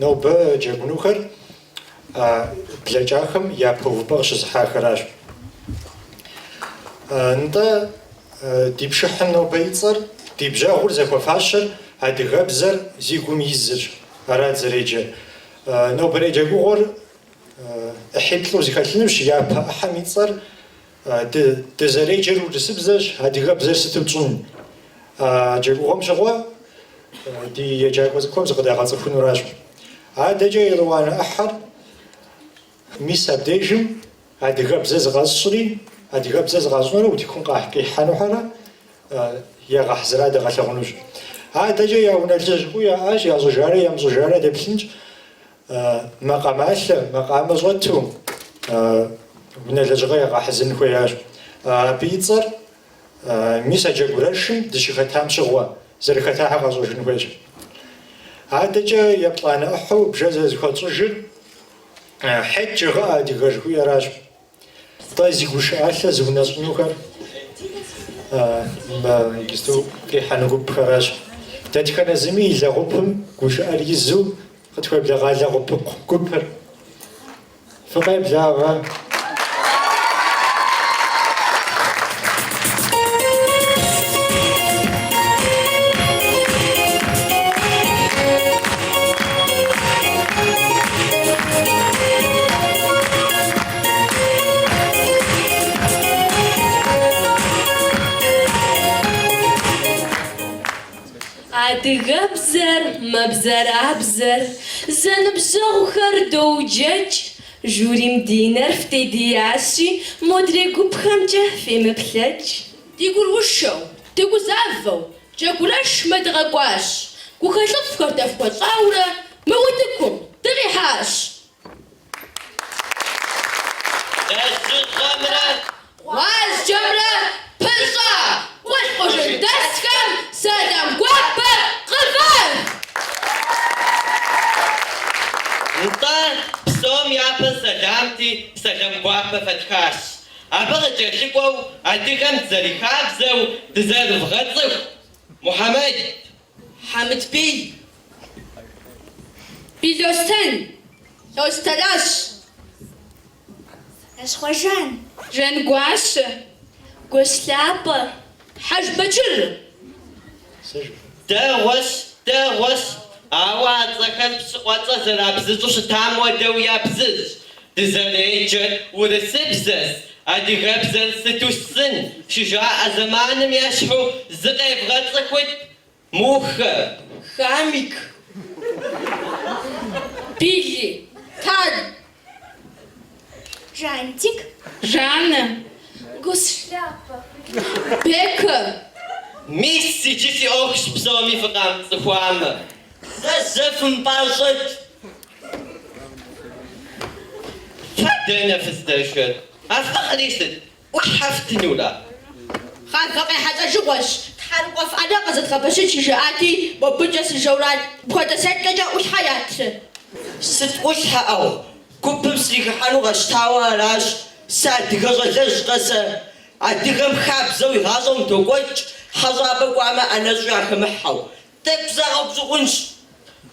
نوبة جاكونوخر بلاجاخم يا بوفبغش زحاخراش نتا ديبشحن نوبة يتصر ديبجاغور زكو فاشر هادي غابزر زيكم يزر أراد زريجة نوبة ريجاغور أحيطلو زيخاتلنوش يا بأحم يتصر دزريجر ودسبزش هادي غابزر ستبتون جاغوهم شغوا دي يجاغوز كوم زغدا غازفون راج هذا جاي لوانا أحد ميسا ديجم هادي غابزز غازصري هادي غابزز غازنور وديكون قاحكي حانو حانا يا غحزرا دا غاتلغنوش هذا جاي ياونا الجاجو يا اش يا زوجاري يا مزوجاري دا بسنج مقاماش مقام زوتو من الجغاية غاحزن خوياش بيتصر ميسا جاغوراشم دشي ختام شغوا زر ختاها غازوجن خوياش هذا جاي يبطانا أحو بجازز خاطرجل حج غا دي غاجو يا راج طايزي غوش عاثة زوناز نوكر ما يستو كي حنقول بخراج تاتي كان زمي إذا غبهم غوش أريزو خطوة بلا غالا غبهم كبر فقايب لا غا أدغبزر مبزر أبزر زنبزغ خردو جج جوري مدينر فتدياسي مدري بخمجة في مبلج تقول وشو تقول زعفو جاكولاش ما تغقواش وخشط فكرتفكو صاورة ما ودكم تغيحاش واز جمرة بلصا وش دسكم سادم قوابة غفان انت بسوم يابا سلامتي سلام قوابة فتكاش أبغى جاشكو أديكم تزريخابزو تزار فغزو محمد حمد بي بيزوستن توستلاش أشخوجان جن قواش قوسلابة حاج بجر داوش أواد زكال بسقوطة زرابزوش تام ودويا بزج تزريجر ورسبزز أدي غبزل ستوسن شجاع زمان يشحو زقيف غزكوت موخ خامك بيجي تاد جانتك جانا قوسلابة بيكر ميسي جيسي أوكش بسومي فقام زخوامة زف مباشط فدينا في الزرشر أفقريسد وحفتنولا خان فقي حتى جوش تحرق في أنا قصد خبشت شجاعتي وبجس الجورات بخوة سكجة وش حياتي ست وشها أو كوب بسريك حانو غشتاوا راش ساد غزلش غسا أديكم خاب زوي غازم توقوش حزابك وعما أنا زويا خمحو تبزا غبزغنش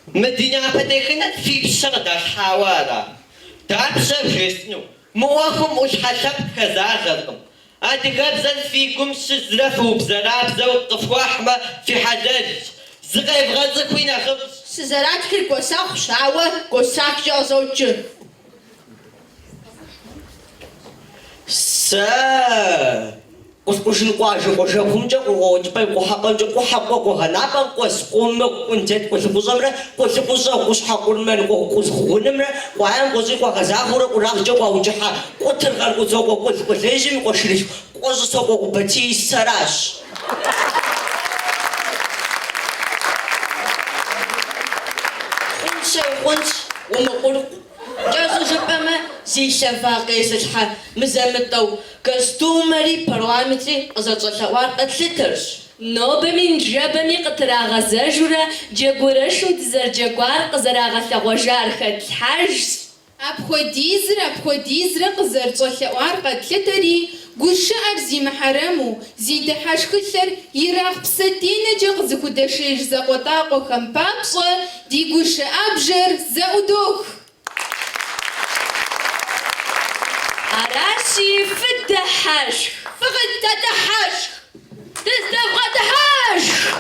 مدينة بديخنا في بشغدة حوارا تابسا بغسنو مواكم وش حسب كزاغركم أدي غبزل فيكم شزرف وبزرابزا وقفواحمة في حدج زغيب غزك وين أخبز سزراتك القوساق شاوة قوساق جازوج سا وش نقاش وش همجة وش بي وحبان جو وحبا وهنابا وش قوم وانتت وش بزمرة وش بزا وش حقول من وش خونمرة وعام وش وغزاخورة وراغجة ووجحا وترغل وزوق وش ليجم وش ليش وش سوق وبتي سراش خنش ومقول جازو جبما سي شفاقي سجحة مزامتو كستومري بروامتري قزرت الثوار قتلترش نوبة من جابني قطرا غزاجورا جاقورش وتزر جاقوار قزرا غثا وجار خد حاج Апхуэдизрэ къызэрыщӏэлъэӏуар къэтлъытэри гушыӏэр зимыхьэрэму, зи дыхьэшхылъэр ирахъ псэтинэкӏэ къызыхудэшеж зэкъуэтӏакъуэхэм папщӏэ ди гушыӏэбжэр зэӏудох. Аращи фыдыхьэшх. فغدتحشخ تستغدحشخ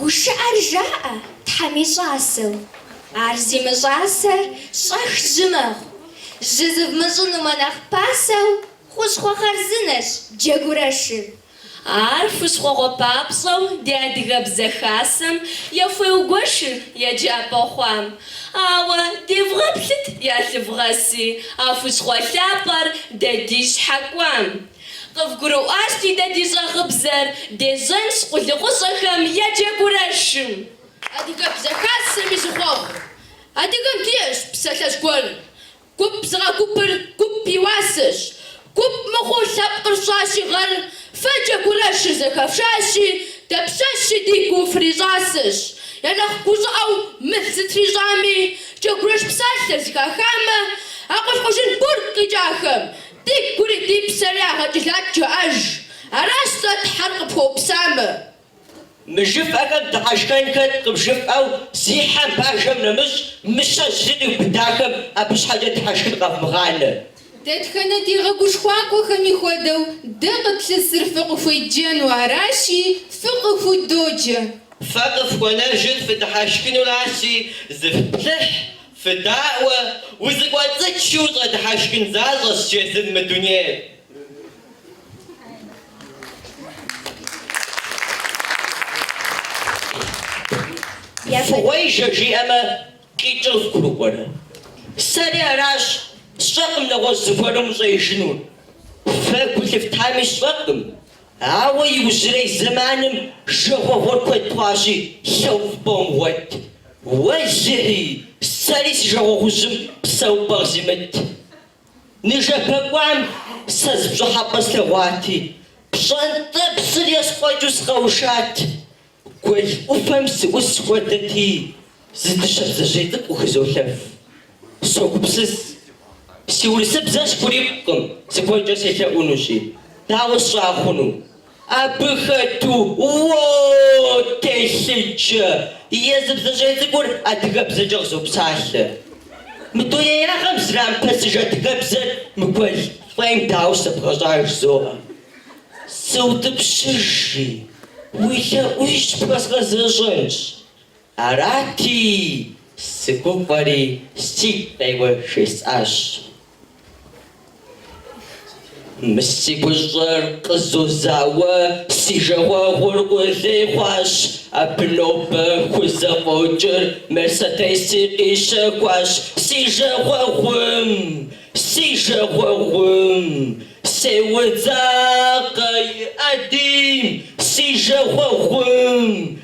Гушыӏэр жаӏэ Тхьэми щӏасэу, ар зимыщӏасэр щӏэх жьы мэхъу. Жьы зывмыщӏынумэ нэхъ пасэу хущхъуэ хъарзынэщ джэгурэшыр. Ар хущхъуэгъуэ папщӏэу ди адыгэбзэ хасэм ефеугуэшыр еджапӏэ хъуам. Ауэ девгъэплъыт ялъывгъэси, а хущхъуэ лъапӏэр дэди щхьэкӏуам. Къывгурыӏуащ ди дэди щӏэгъыбзэр дежьэнщ къулыкъущӏэхэм еджэгурэшым. Адыгэбзэ хасэми зыхъуэгъу. Адыгэм диӏэщ псалъэщ гуэр. Гуп зыгъэгупыр гуп и уасэщ. Гуп мыхъуу лъэпкъыр щӏащи гъэр фэджэ гурэшыр зэхэфшащи, дэпщэщи ди гу фрищӏасэщ. Я нэхъ гущӏыӏэу мыхь зытрищӏами, джэгурэш псалъэр зыхахамэ, а къущхъужын бурк къикӏахэм ди гури ди псэри ягъэкӏылат жаӏэж. Аращ сэ Тхьэр къыпхуэупсамэ. Мыжыфӏэхэм дыхьэшхэнхэр къыбжыфӏэу зихьэм бажэм нэмыщӏ мыщэ жьыни быдахэм абы щхьэкӏэ дыхьэшхын къэвмыгъанэ. Дэтхэнэ ди гъэгушхуакӏуэхэми хуэдэу дэ къыплъысыр фыкъыхуеджэну аращи, фыкъыхудоджэ. Фэ къыфхуэнэжыр фыдыхьэшхынураси, зыфплъыхь, фыдаӏуэ, узыкӏуэцӏычи ущӏэдыхьэшхын защӏэщ жезын мы дунейр. Фыгъуей жыжиӏэмэ къикӏыр фхурыкӏуэрэ. Сэри аращ сщӏэкъым нэгъуэщӏ зыхуэрым ущӏеижынур. Фэ гу лъыфтами сщӏэкъым. Ауэ иужьрей зэманым жагъуэгъуэр куэд хъуащи лъэу фӏыпӏэм уэт. Уэ зыри, сэри си жагъуэгъужьым псэупӏэ къызимыт. Ныжэбэкӏуам сэ зыпщӏыхьэпӏэ слъэгъуати, пщӏэнтӏэ псыр есхъуэкӏыу сыкъэушат. Гуэл ӏуфэм сыӏус хуэдэти, зы дыщэ бдзэжьей цӏыкӏу хызолъэф. Согупсыс. Си урысыбзэр схурипкъым, зыхуэкӏэ селъэӏунущи. Дауэ сщӏахъуну? Абы хэту телъыджэ. Езы бдзэжьей цӏыкӏур адыгэбзэкӏэ къызопсалъэ. Мы дунейягъэм зрамыпэсыж адыгэбзэр мыгуэл фӏейм дауэ сэбгъэщӏаж зоӏэ. Сыутӏыпщыжи, уи лъэӏуищ пхуэзгъэзэщӏэнщ. Арати, сыгуфӏэри сигу къеуэ жесӏащ. Мы си гущӏэр къызозауэ, си жагъуэгъур къулей хъуащ. Апнопа хузаводжер Мерседеси ишакваш Сижахвахвым Сеудзакай Адим Сижахвахвым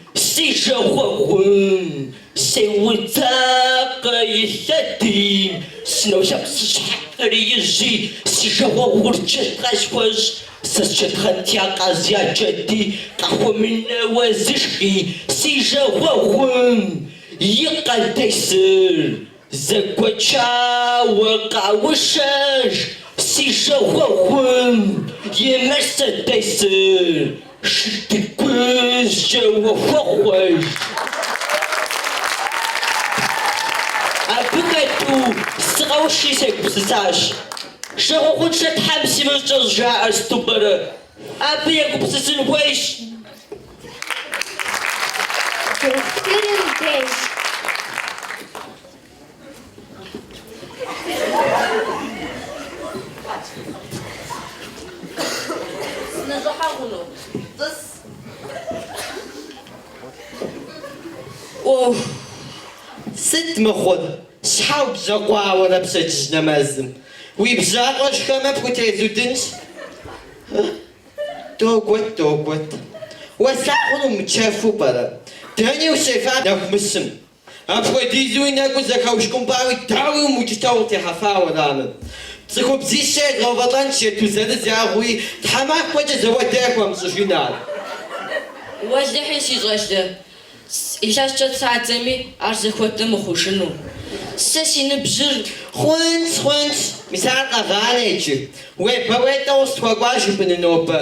Сеудзакай Адим Сношапсшахариежи Сижахвахурчетрашваш Сасчетхантьяказячати Кахоминавазишки Сижахвахвым Якалтайсыр Заквачава кавышаш Сижахвахвым Емерседайсыр Шитыквыз жауафахваш Апыкату сраушисек псысаш Шахухучат хамсимызчыз жаа ступары Апыяку псысын хуэш Духтырым Оу, сыт мыхъун? Щхьэ убжьэкъуауэрэ пщэдджыжь нэмэзым? Уи бжьакъуэшхэмэ пхутезудынщ? Догуэт. Уэ лъагъур умычэфу пӏэрэ? Дэни ущефа нэху мыщым? Апхуэдизу уи нэкӏуу зэхэушкӏумпӏауи дауи умыукӏытэу утехьэфауэ арамэ? Цӏыхубзищэ егъэвэлӏэнщ ету зырыз ягъуи тхьэмахуэкӏэ зэуэдэху амыщӏыжынар. Уэлэхьи си щӏэлъэ. Илъэскӏэ цадзэми ар зэхуэдэ мыхъужыну. Сэ си ныбжьыр Хъунщ. Мис ар къэгъанэ иджы. Уепэ-уетӏэу стхуэкӏуа жыпӏэну нобэ.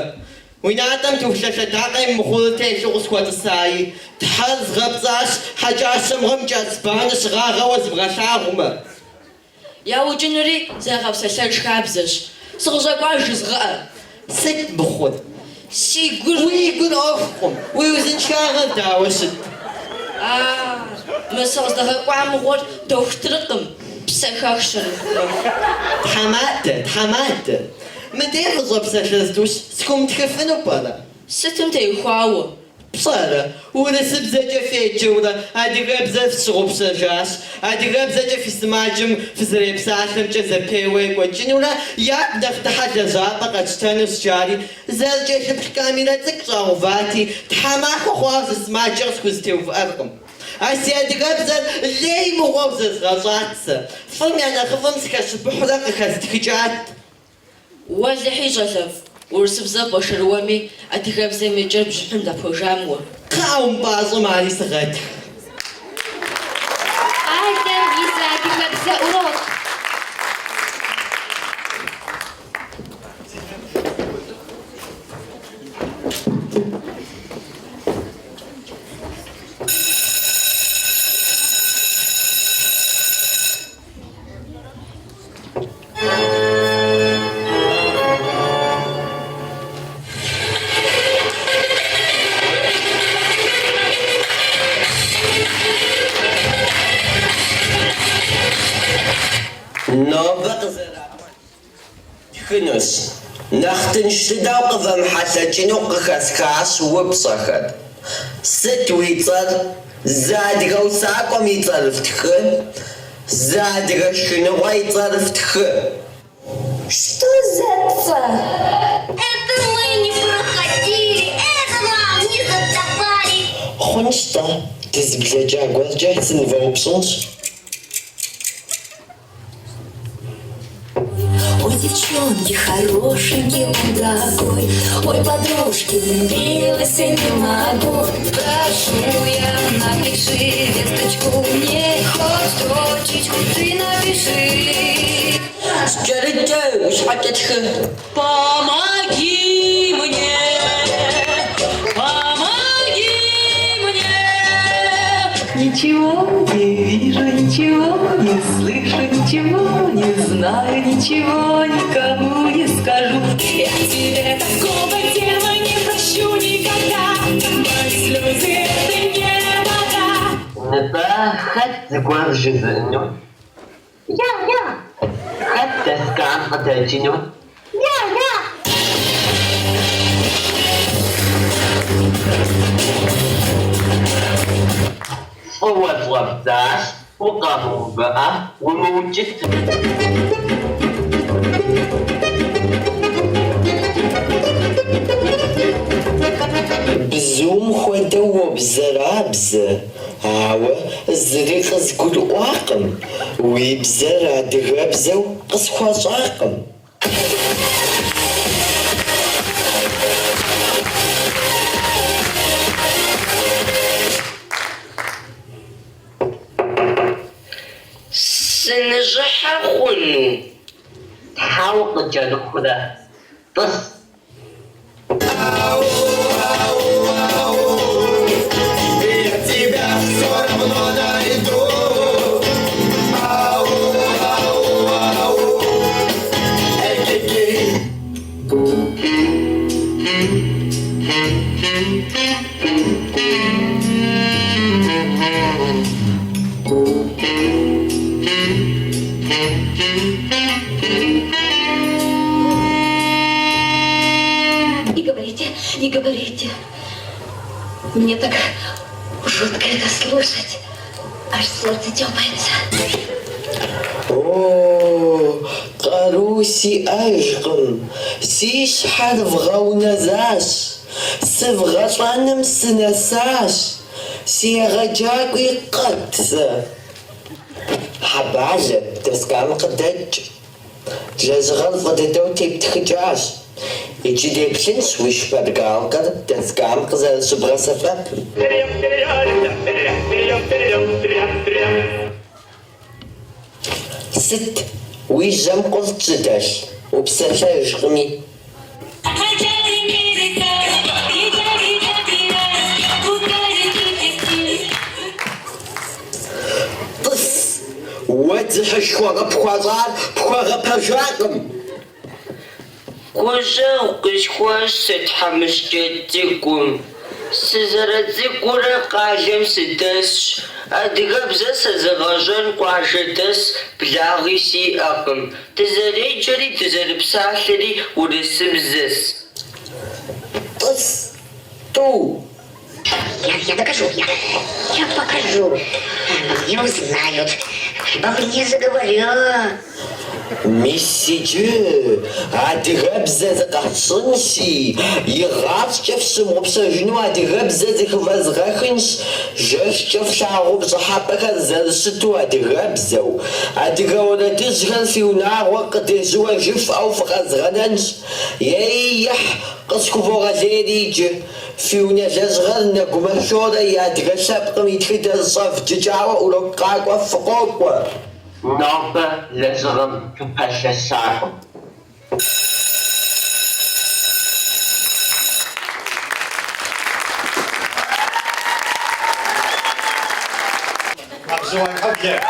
Уи натӏэм теухулъэлъэдакъэ имыхъуу телъу къысхуэтӏысаи. Тхьэр згъэпцӏащ хьэкӏащэм гъэм кӏэцӏбанэ щыгъагъэуэ зыбгъэлъагъумэ. яужьынури зэгъэпсэлъэж хабзэщ. Сыкъыщӏэкӏуа жызгъэӏэ. Сыт мыхъун? Си гур Уи гур ӏуэхукъым. Уи узыншагъэр дауэ щыт? мы сыкъыздэгъэкӏуа мыгъуэр дохутыркъым. Псэхэх щырыхъуэу. Тхьэмадэ. Мыдей къыщӏэпсэлъэздущ. Схуэмытхыфыну пӏэрэ? Сытым теухуауэ. Пщӏэрэ? Урысыбзэкӏэ феджэурэ адыгэбзэ фщыгъупщэжащ. Адыгэбзэкӏэ фи сымаджэм фызэрепсалъэмкӏэ зэпеуэ кӏуэкӏынурэ ягу нэхъ дыхьэ лэжьапӏэ къэтщтэну сджари зэрыкӏэ лъыплъ камерэ цӏыкӏу щӏэгъувати тхьэмахуэ хъуауэ зы сымаджэр схузэтеувыӏэркъым. А си адыгэбзэр лей мыгъуэу зэзгъэщӏат сэ. Фӏым я нэхъыфӏым сыхэщыпыхьурэ къыхэздыхыкӏат. Уэлэхьи щӏэлэфӏ. Урысыбзэ къошырыуэми адыгэбзэм еджэр бжьыхьым дэпхуэжам уэ. Кхъаумпӏащӏэм ари сыгъэтх. Ардем изадыгэбзэ урок. Нобэ тхынущ. Нэхъ тыншыдэу къыфэмыхьэлъэкӏыну къыхэсхащ упщӏэхэр. Сыт уи цӏэр? Зы адыгэ усакӏуэм и цӏэр фтхы? Зы адыгэ шхыныгъуэ и цӏэр фтхы? Что за ца? Это мы не проходили, это нам не задавали. Хъунщ-тӏэ, дызыблэкӏа гуэркӏэ сынывэупщӏынщ. Ой, девчонки, хорошенький он дорогой, ой, подружки, влюбилась и не могу. Прошу я, напиши весточку мне, хоть строчечку ты напиши. Помоги мне, помоги мне. Ничего не вижу, ничего не слышу, ничего не знаю, ничего никому не скажу. Я тебе такого дела не прощу никогда, мои слезы это не вода. Ныбэ хэт зыгуэр жызыӏэну? Я. Хэт дэскам къыдэкӏыну? Я. وضربتاش وقابو بقى وموجد بزوم خودو بزرابز عاوة الزريق زقول واقم ويبزر دغابزو قصخواش عاقم سنجح خنو تحاول جالك خدا بس Не говорите. Мне так жутко это слушать. Аж сердце тёпается. О, قاروسي أجقم سيش حرف غونزاش سفغطانم سنساش سيغجاقي قدس حبعجب تسقام قدج جزغل فددو تبتخجاش يجي ديبشنش ويش بدقال قد تسقام قزل سبغا سفا ست ويجم قلت جداش وبساشا يشغمي طس وادح شوغا بخوازار بخوغا بجاقم كوجا وكشخواش ستحمش جدكم سزرتزكورا قاجم سدس أدقابزا سزغاجان قاشدس بلاغي سي أقم تزري جري تزرب ساحري ورسمزس طس تو Я докажу. Я покажу. Не узнают. Обо мне заговорю. Мессиджи, адгабза закашинси, игачев сумопсажну адгабза захвазгахинш, жешчев шаруб захапаха залшиту адгабзау, адгаудатизган фиунарва катезуа жиф ауфразгананш, ейях قصكوفوغازيديج فيونا جزغل نقوم شودا يادغسب قميتخي تصف ججاوة ولقاقوا فقوقوا نوبة لزغم كباشا ساقم Обзываем объект.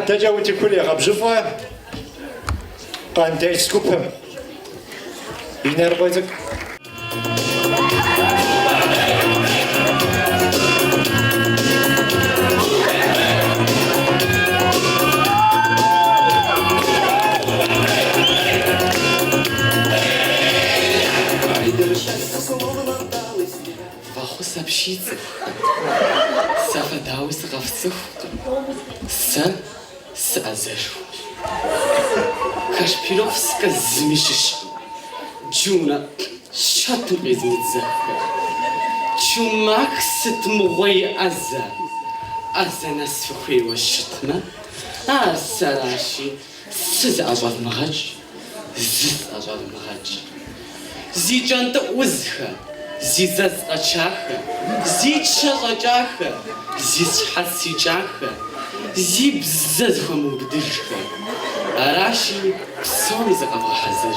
تجاوتي كلها بجفا قانتاج سكوبهم ينار بويتك Ваху сообщите. Сафадауи сгавцев. Сазешу. Кашпировска змешиш. Джуна шату безмидзаха. Чумак сетмугой аза. Аза нас фухуева шитма. Сараши сыз ажал магач. Зыз ажал магач. Зиджанта узха. Зизаз ачаха. Зича ачаха. Зичхасичаха. Зибзаз хамубдышха. Араши псоми закава хазыр.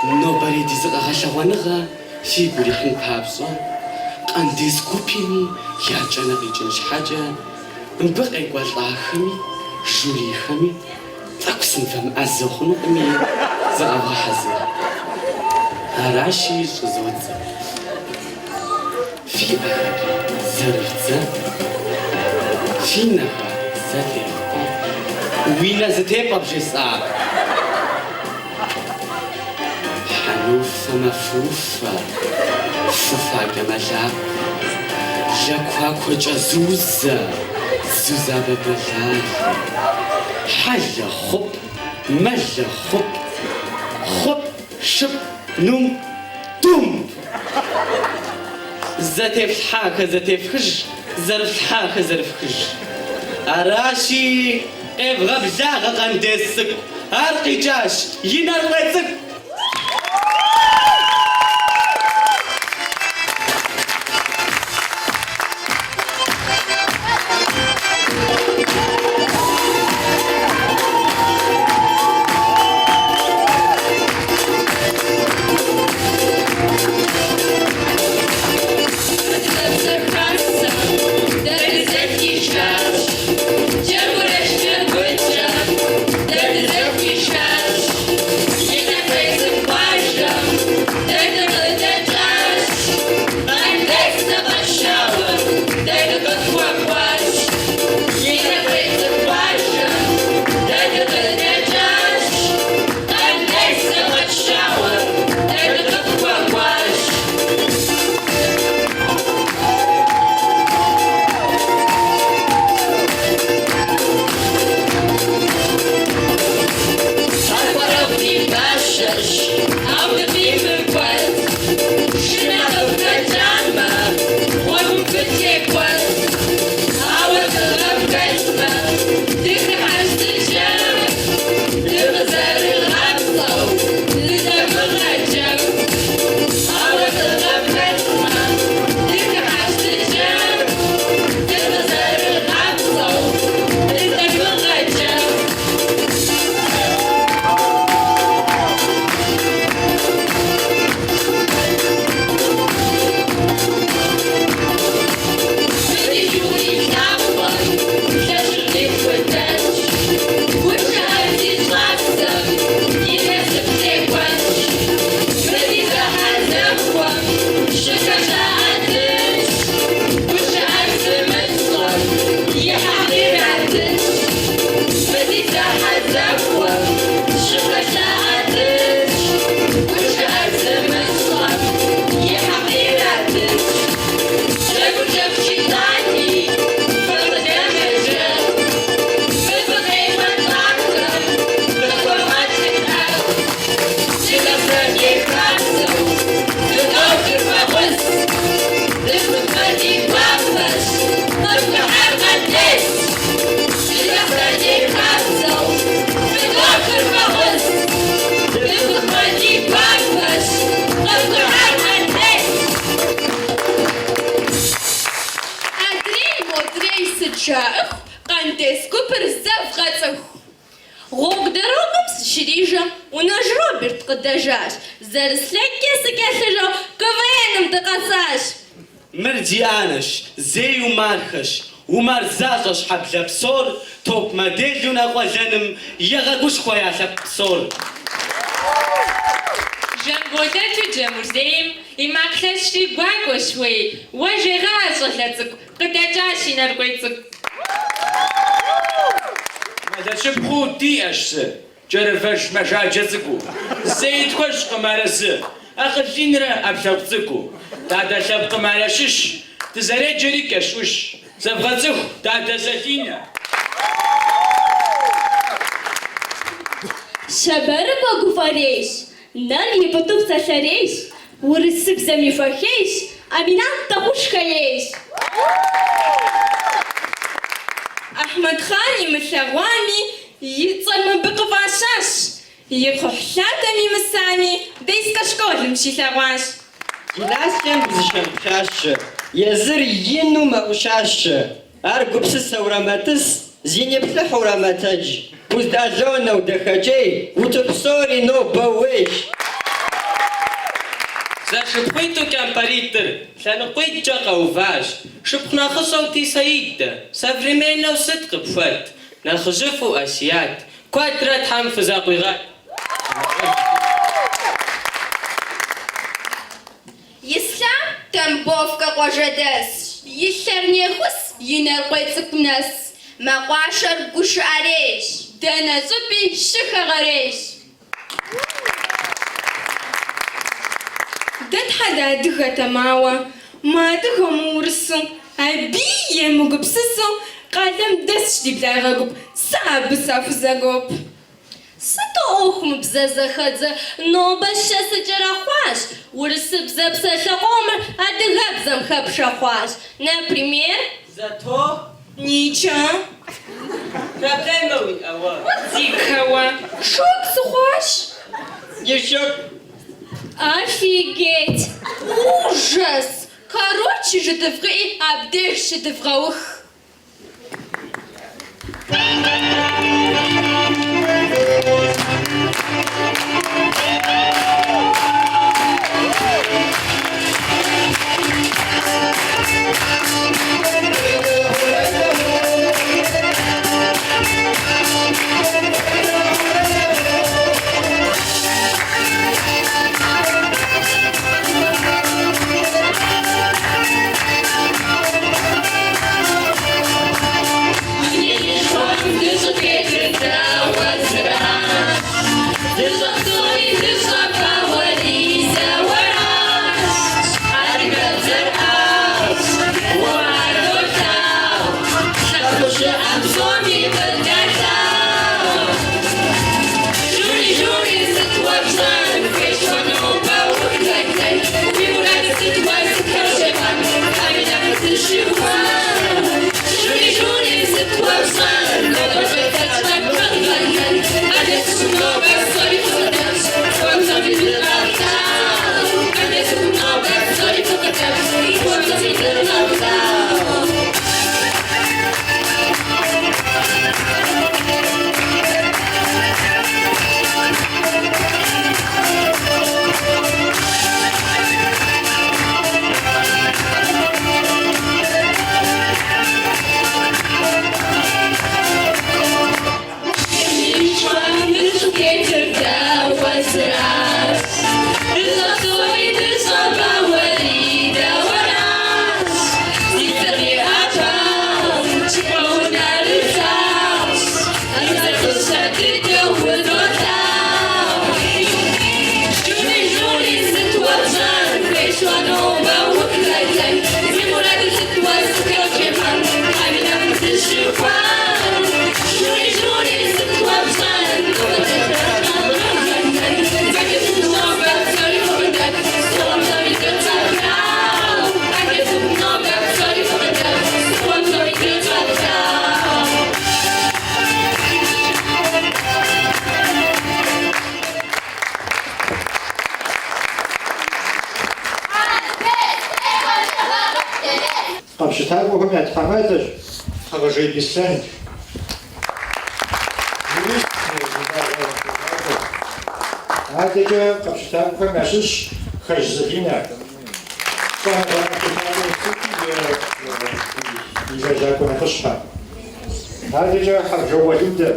Но бариди закага шаваныга фигурихин пабзо. Андис купини ячана гичнш хаджа. Мбэкъай гуалӏахами, журихами, цӏакусынфэм ӏэзэхъунукъыми закъава хазыр. Араши щӏызодзэ. Фиӏэхэри зэрыдзэ. Финнаха зэтепӏэ. Уинэ зэтепӏэ бжесӏа. Lufa mafufa, fufa gamalap. Jakwa Jazuza, Zuza Babalai. Halla hop, malla hop, ship, num, dum. Zatef haka, zatef hish, zarf haka, zarf hish. Arashi, Evrab Zaga Gandesik, Arkijash, Yinar Wezik. مرديانش زي ومارخش ومارزاقش حبل بصور توب مديلون أقوالنم يغاقوش خويا بصور جنبودتو جمرزيم إماكلشتي قواقوشوي وجغاز غلتك قدجاشي نرقويتك ماذا شبخو دي أشس جرفش مشاجزكو زيد خوش قمارس أخذ فينرا أبشبتكو تعدا شبق مالشش تزري جريكش وش سبغزخ تعدا زفينة شبرب وقفاريش نار يبطوب سسريش ورسب زمي فخيش أمينات تخوش خيش أحمد خاني مثغواني يتصل بقفاشاش يخحلاتني مساني ديس كشكول مشي ثغواش جلاسيم بزشمشاش يزر ينو مأوشاش أرقو بسس ورمتس زيني بلح ورمتج وزدازونا ودخجي وتبصوري نو بويش زاشبخيتو كان بريتر شانقويت جاقا وفاش شبخنا خصوتي سيد سافريمينا وصدق بفات ناخجفو أشيات كوادرات حنفز أقويغات يسلام تنبوفك قوجدس يسرنيخوس ينرقويتك ناس ما قاشر قش عريش دانا زبي شخ غريش Дэтхэ дыхэтэмауэ, мадэхэм урысу, абие мыгупсысу, къалэм дэсщ ди благъэгуп, сэ абы сахузэгуп. Сыту ӏуэхум бзэ зэхэдзэ, нобэ щэсыкӏэрэ хъуащ. Урысыбзэ псэлъэгъуэмэр адыгэбзэм хэпшэ хъуащ. Например, Зато Ничэ, проблема уиӏэуэ. зихэуэ, шок сыхъуащ. Еще офигеть, ужас! Короче же devrait abdesh devrait. Къэпщытакӏуэхэм я тхьэмадэщ Хьэгъэжей Беслъэн. Адэкӏэ къэпщытакӏуэхэм ящыщ Хэж Залинэ. И лэжьакӏуэ нэхъыщхьэ. Адэкӏэ Хьэжэуэ Людэ.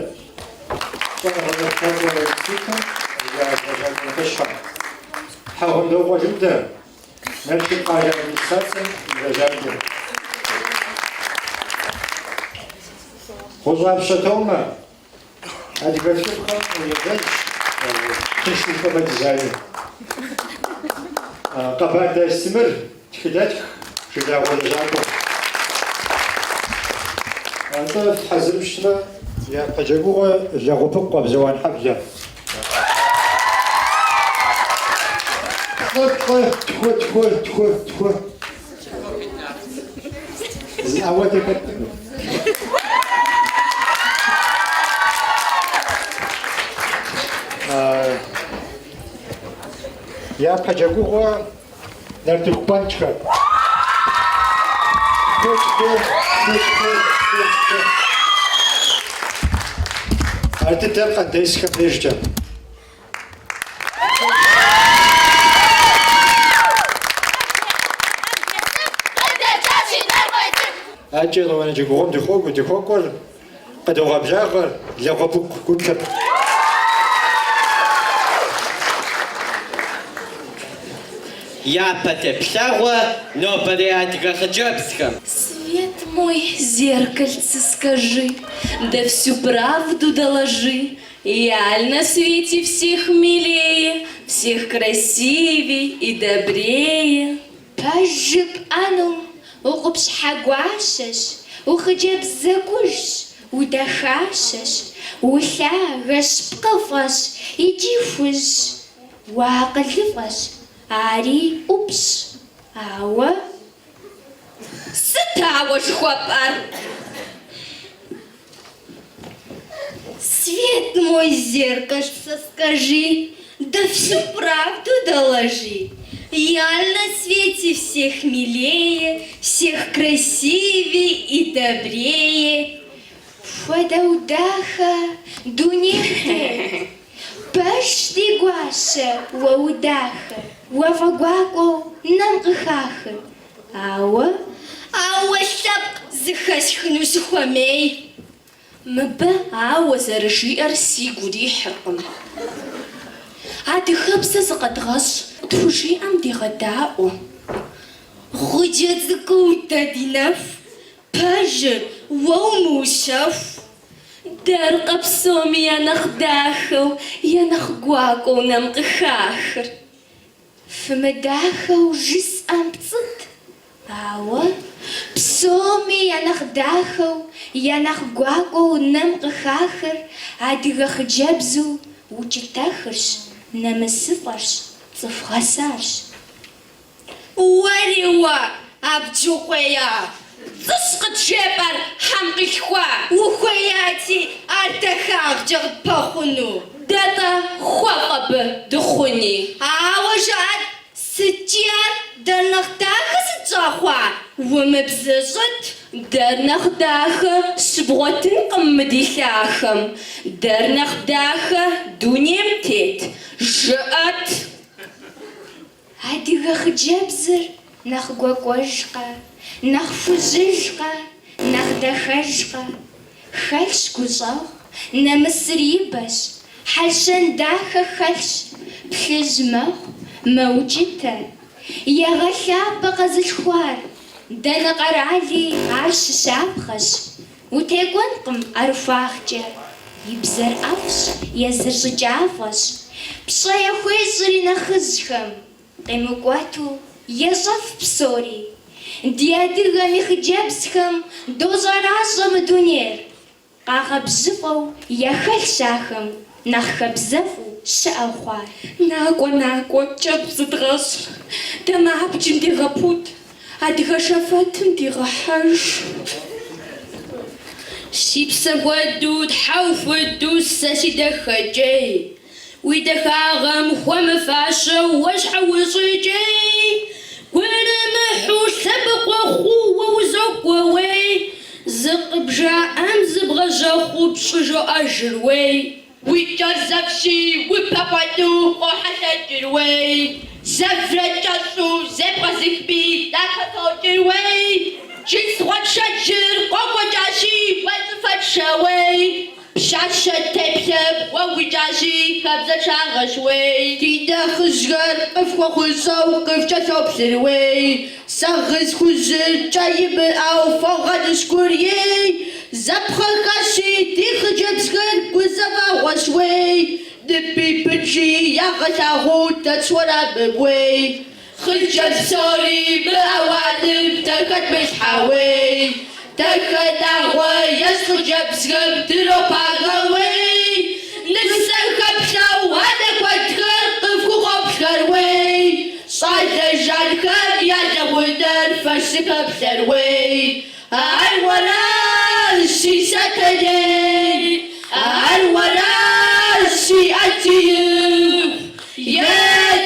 Хьэгъундэгъуэ Людэ. Налшык къалэ администрацием и лэжьакӏуэ. Гъущӏапщэ Томэ. Адыгэ лъыпкъым уеджэнщ. Тыншыхэмэ дизайнер. Къэбэрдэ Астемыр тхыдэтх жылагъуэ лэжьакӏуэ. Антӏэ хьэзырым щытмэ япэ джэгугъэ лэгъупыкъу къэбзэуан хьэблэ. Тху. Зыӏэуэ дэгъэпӏыну. Япэ джэгугъэ нартыху-панчхэр. Ар дыдэр къэндесхэм дежкӏэ. Аджэ нуанэ джэгугъэм дыхуэкӏуэр къыдогъэблагъэр лэгъуэпыкъу гуплъэп. Япэ теплъэгъуэ нобэрей адыгэ хъыджэбзхэм. Свет мой, зеркальце, скажи, да всю правду доложи. Я на свете всех милее, всех красивее и добрее. Пожип ану, угубш хагуашеш, ухаджеб закуш, удахашеш, ухагаш пкафаш, идифуш, уакалифаш, ари упш, ауа. Сытауа жхуапар. Свет мой, зеркальце, скажи, да всю правду доложи. Я на свете всех милее, всех красивее и добрее. Фадаудаха, дунехте, пашти гуаша, ваудаха, вавагуако, намгахаха. Ауа, ауа сап, захасхну сухамей. Мба ауа заржиар сигури хакам. Адыхабзэ зыкъэдгъэщӏ, тхужиӏэм дегъэдаӏуэ. Гъуджэ цӏыкӏуу удадинэф, пэжыр уэ умыущэху. Дэркъэ псоми я нэхъ дахэу, я нэхъ гуакӏуэу нэм къыхахыр. Фымыдахэу жысӏэм пцӏыт, ауэ псоми я нэхъ дахэу, я нэхъ гуакӏуэу нэм къыхахыр адыгэ хъыджэбзу укӏытэхырщ. Намысыфӏэрщ, цӏыху гъэсарщ. Уэри уэ, абджу хъуея, цӏыщ къытжепӏэр хьэм къилъхуа. Ухуеяти, ар дахагъкӏэ къыпэхъуну. Дэтӏэ хуэфӏ абы дыхъуни. Ауэ жаӏэр, сыткӏи ар дэр нэхъ дахэ сыт щӏэхъуа? Умыбзыщӏыт. Дэр нэхъ дахэ щыбгъуэтынкъым мы ди лъахэм. Дэр нэхъ дахэ дунейм тет. Жыӏэт. Адыгэ хъыджэбзыр нэхъ гуакӏуэжкъэ, нэхъ фыжьыжкъэ, нэхъ дахэжкъэ. Хэлъщ гущӏэгъу, нэмысыр и бэщ, хьэлщэн дахэ хэлъщ. Плъыжь мэхъу, мэукӏытэ. Егъэлъапӏэ къэзылъхуар, дэнэ къэрали ар щыщапхъэщ. Утекӏуэнкъым ӏэрыхуагъкӏэ. И бзэр ӏэфӏщ, езыр щӏыкӏафӏэщ. Пщӏэ яхуещӏри нэхъыжьхэм, къемыкӏуэту ещӏэф псори. Ди адыгэм и хъыджэбзхэм дощӏэращӏэ мы дунейр. Къагъэбжьыфӏэу яхэлъщ ахэм, нэхъ хэбзэфӏу щыӏэ хъуар. Накӏуэ, накӏуэ, кӏэбгъу зыдгъэщӏ. Дамыабджым дегъэпут, адыгэ шэфэтым дигъэхьэж. Си псэ хуэдэу, тхьэу хуэдэу сэ си дахэкӏей. Уи дахагъэм хуэмыфащэу уэ щхьэ ущӏыкӏей. Гурымыхьу лъэбыкъуэ хъууэ узокӏуэ уей. Зыкъыбжаӏэм зыбгъэжьэхъуу пщӏыжу ӏэжыр уей. Уи кӏэр зэфщи, уи пэкъуэду къохьэлъэкӏыр уей. Зэврэ кӏэщӏу зебгъэзыхми дахэтокӏыр уей. Джынс гъуэншэджыр къокӏуэкӏащи, уэ цӏыфэчэ уей. Пщащэ теплъэм уэ уикӏащи, хэбзэщагъэщ уей. Ди нэхъыжьхэр къыфхуэхъущӏэу къыфкӏэлъоплъыр уей. Сэгъыз хужьыр кӏэ имыӏэу фогъэнышкур ей. Зэпхъэхэщи ди хъыджэбзхэр гузэвэгъуэщ уей. Ныпи пынжи ягъэлъагъуу дэцуэрабы уей. Хъыджэбз псори мыӏэуаным дэхэт мылъхьэ уей. Дахэнагъуэ ещӏ хъыджэбзхэм дропагъэ уей. Нысэр хэплъэу анэ куэдхэр къыфхугъуэплъхэр уей. Щӏалэ жанхэм я лэгъунэр фэш зыхэплъэр уей. Ар уэращ си сэтэней, ар уэращ си ӏэтиим.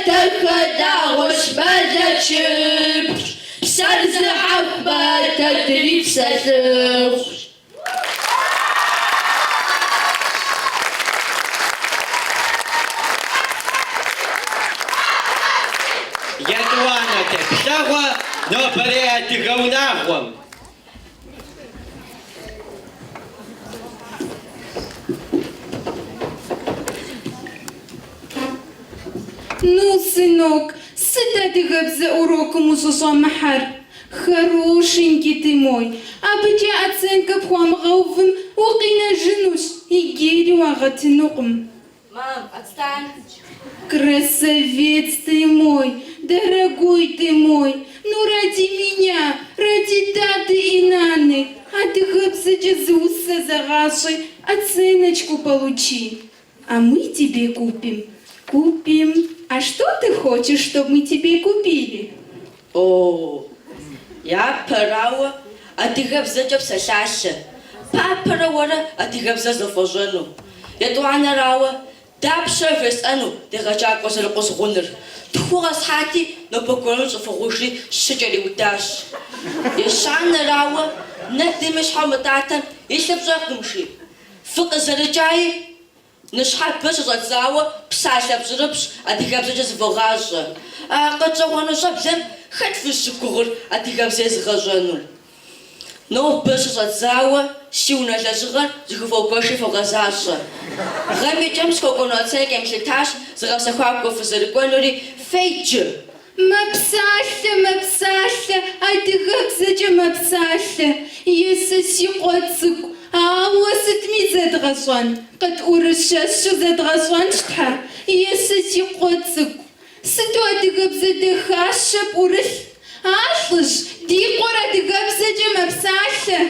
Дахэнагъуэщ мэлэчыпщ, псэр зыхьэхмэ тedri pselhıx. Ядуана теплъэгъуэ нобэрей адыгэ унагъуэм. Ну, сынок, сыт адыгэбзэ урокым ущыщӏэмыхьэр? Хорошенький ты мой, абыкӏэ оценка пхуамыгъэувым укъинэжынущ, игери уагъэтынукъым. Мам, отстань. Красавец ты мой, дорогой ты мой, ну ради меня, ради таты и наны, а ты хапсача зуса загаши, оценочку получи. А мы тебе купим. А что ты хочешь, чтобы мы тебе купили? О, я парауа, а ты габзача псалаша. Папара вара, а ты габза зафожену. Я туана рауа, дапша весану, ты гачак посеркос гунер. Тухугас хати, но поколон зафогуши шичали уташ. Я шана рауа, нахдимеш хамататан, ислабзакумши. Фука зарачай, نشحال باش غتزاوى بساعة بزربش أديك بزاج فغاج قد زوانو صبزم خد في السكور أديك بزاج غاجانو نو باش غتزاوى سيونا لازغر زغفو باشي فغازاش غامي جامس كوكونات سايك يمشي تاش زغاسا خواكو في زرقوانوري فيج ما بسالة أديك بزاج ما بسالة يسسي قوتسك وسط ميزة غصوان قد أورشاش زاد غصوان شتحا يسسي قوتسك ستو أدقبزة دخاشة بورش عطش دي قرى أدقبزة جمع بساشة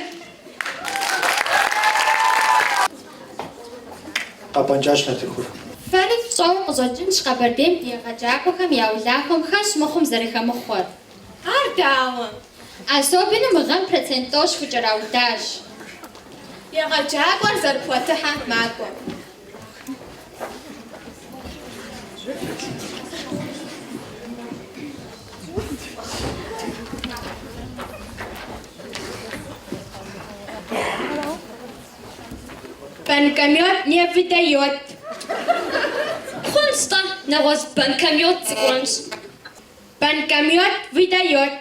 Апанчашна тихур. Фариф цом зочин шкабардем диагажакохам яулахом хаш мохом зарихамохор. Ардауа Особенно мган процентош фуджараудаш. يغجاكور زرفوتها معكم Банкомет не выдает. Просто на вас банкомет секунд. Банкомет выдает.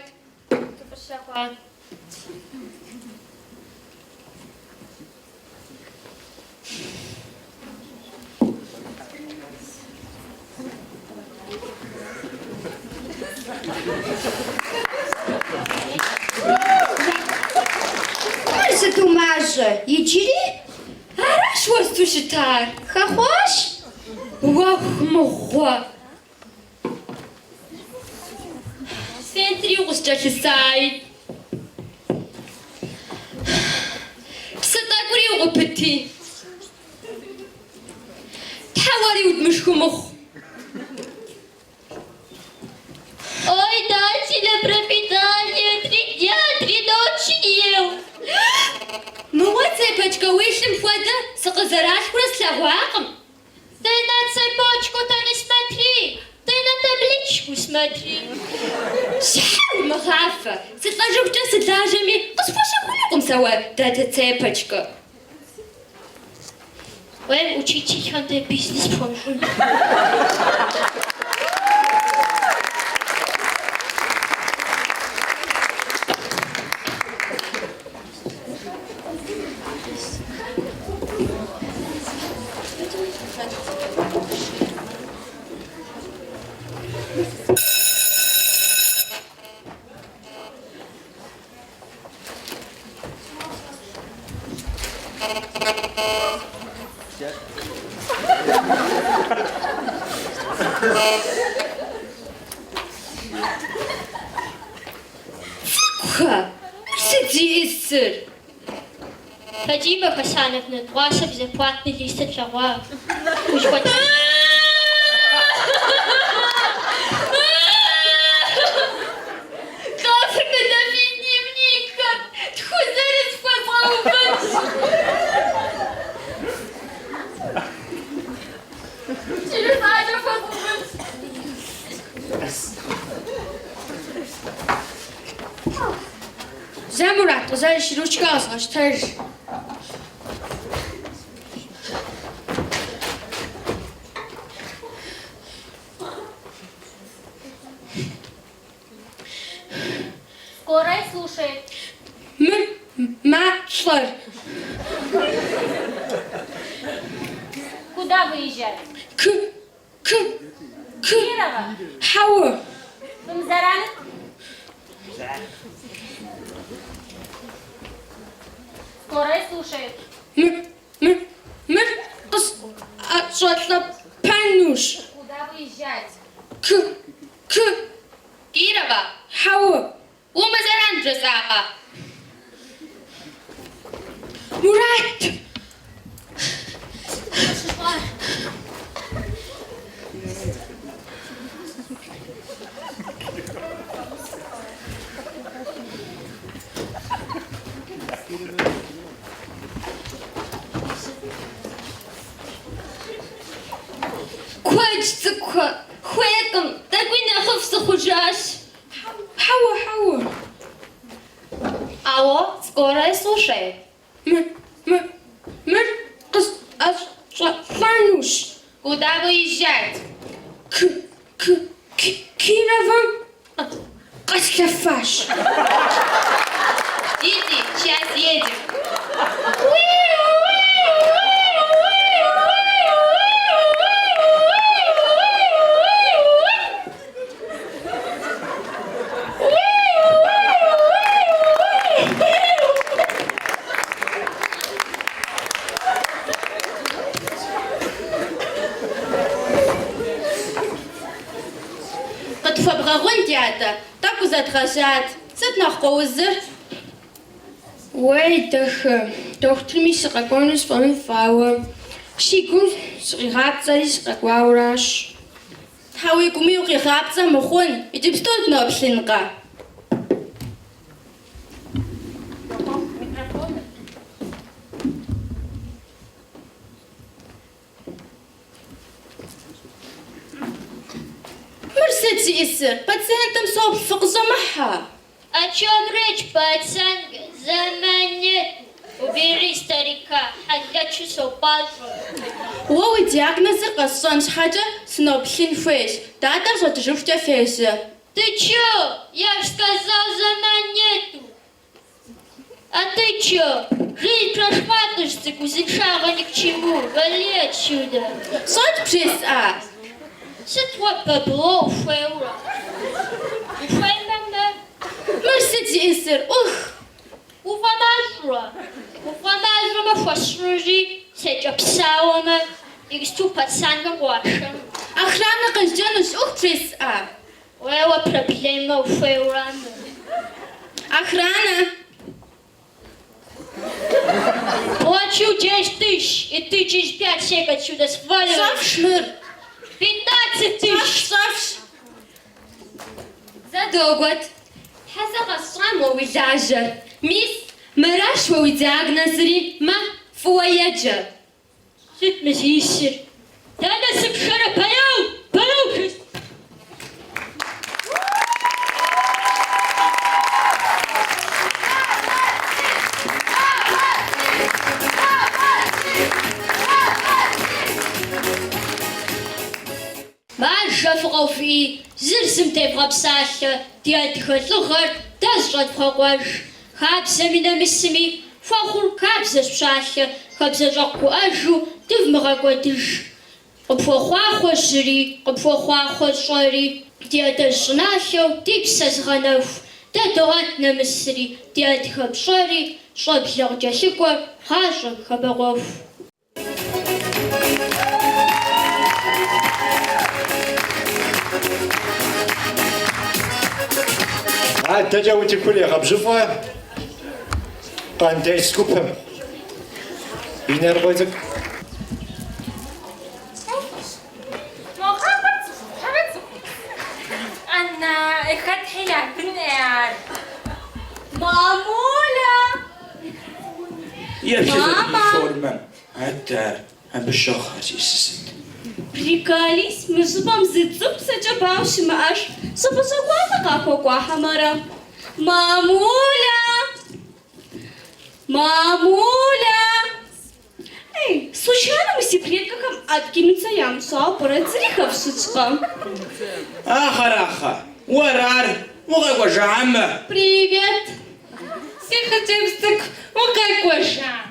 Альса тумажа, ичири? Араш вас тушитар, хахош? Вах мохо. Сентриус чашисай. Псатакури опыти. Тавари удмышку мох. Ой, дайте на пропитание 3 дня, 3 ночи ел. Ну вот цепочка вышли входа, саказарашку расслабаком. Ты на цепочку-то не смотри, ты на табличку смотри. Шау махафа, сетложу в час сетложами, госпожа хуликом сауа, дата цепочка. Ой, учитесь, хантай бизнес помню. Ха, сидисыр. Фадима Хасановна, 2 безоплатный лист от Лава. Кафрика на дневника, тьфу, зараз попал. Телефонов подумать. Замурат, зараз ручка азгаштар. Скорая слушает. Маслар. Куда выезжать? Кирова. Хауа. Бамзараны? Скорая слушает. Пануш. Куда Куда выезжать? Кирова, Хау, Умазаран Джазака. Мурат! Хочется хуяком, такой нахов сухужаш. Хау. Алло, скорая слушает. Фануш. Куда выезжать? Кирова. Каскафаш. Иди, сейчас едем. Фабрагон театр, так узатражат, сет нахоузер. Ой, доchter ми сраконус van vrouwen. Шигун сригапцалис ракваураш. Хауи кумиу ригапца мохун, идипстот нобслинга. Мерсети иссер, пациентам соп факзамаха. О чем речь, пацанка? Zaman нет. Убери старика, хотя часов пашу. Уоу диагнозы кассан хаджа сноплин фейс. Тата жотжуфтя фейса. Ты чё? Я ж сказал, zaman нету. А ты чё? Жизнь прошпатываешься, кузеншага ни к чему. Вали отсюда. Сот пресс а. C'est toi, Pablo, au frère. Au frère, maman. Мерсети иссер, ух. O fromage, uma fosfurgi, seja psauma, e estou passando guacha. Охрана кажденус ух пресс а. O problema foi o ano. Охрана. Плачу 10 тысяч, и ты через 5 сек отсюда сваливаешь. Совшмыр. 15 тысяч. Совш. Задогот. Хазага сама уйдажа. Мисс, مرش و диагнозри ما فوايجا. Süt mesihir. Dada sık şara palau kız. Frau Fee, zirsim te vrapsasha, diadkhat lughar, dazrat phagwash. Khabsamina missimi, fakhur kabzas psasha, kabzas rakku aju, divmagwadij. Qopfokhwakhwashri, qopfokhwakhwashri, diadashnasho, dipsas ghanaf. Dadorat namsri, diadkhabshari, shablarjashikwa, khasham khabarov. تجاوز كل غبجفة قاندي سكوبهم بينار بوزك أنا إخت هي بنيار مامولا يا شيخ فورما هتار هم بالشخص يسسن Приколись, мы же вам зацеп сачабавшим аж, сапасагвата какого хамара. Мамуля! Мамуля! Эй, случайно мы секреткам откинуться ямсу, порад зрихавшичка. Аха, ورار وغاكوا جعمة Привет! Сихатевстик, какой жа?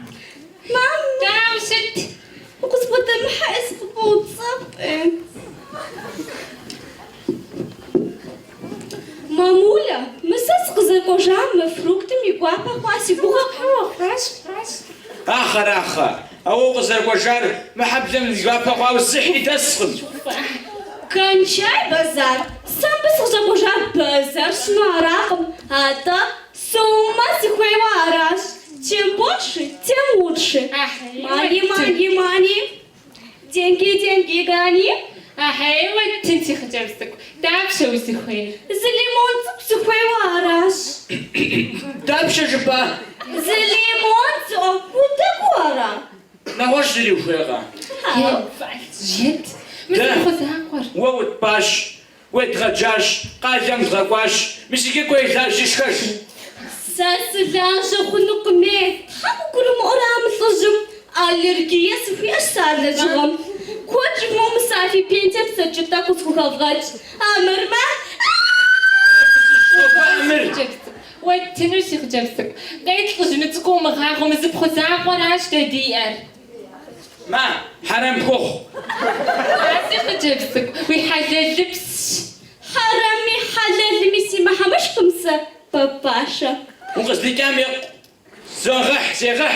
Мам, там сидит. Господи, محس بوصف مامولا مسس قزر قجام فروكتم يقوابا قاسي بوغا قوا خراش آخر أو قزر وجار ما حبزم الجواب قاو الصحي تسخن Кончай базар. Сам бы схожа базар шнараком, а то с ума схватываешь. Чем больше, тем лучше. Мани, мани, мани. Деньги, деньги гони. Ахей, вот ты хотевсток. Так все усихай. За лимонцем схватываешь. Дальше же ба. За лимонцем утагора. На ваш зелюхера. Жет. Да. Мисхозакор. ووت باش وتغجاش قاجم غواش مسكي كويس لاجيشكش Сасляжа хунукме. Хамукурум орам сложим. Аллергия сухия саляжам. Кот мом сафи пентеп сачута кусхугавгач. Амерма. Вот ты хотевсток. Гайд служим цком махахом из бхозакор аж тадиар. ما حرام كوخ Аси хотевсток. ويحلل لبس. Харами халал миси махамашкумса. Папаша. وقصدي كام زغح زغح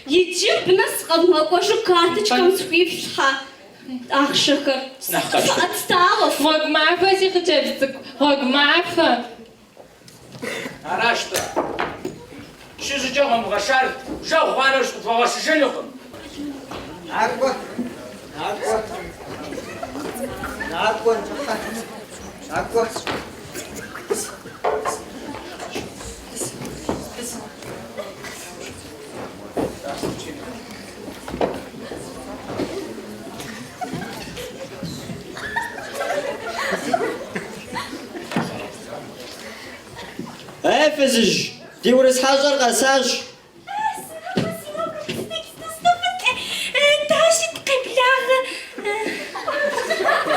Ечим бнас кавмакошу карточкам схвивша. Ахшахар. Нахашка. Отсталов. Рогмафа си хотевсток. Рогмафа. арашта شو جاهم غشار جاو خوانوش فواش جنوكم عقبة عقبة عقبة عقبة فزج دي ورس حجر غساج تاشت قبلها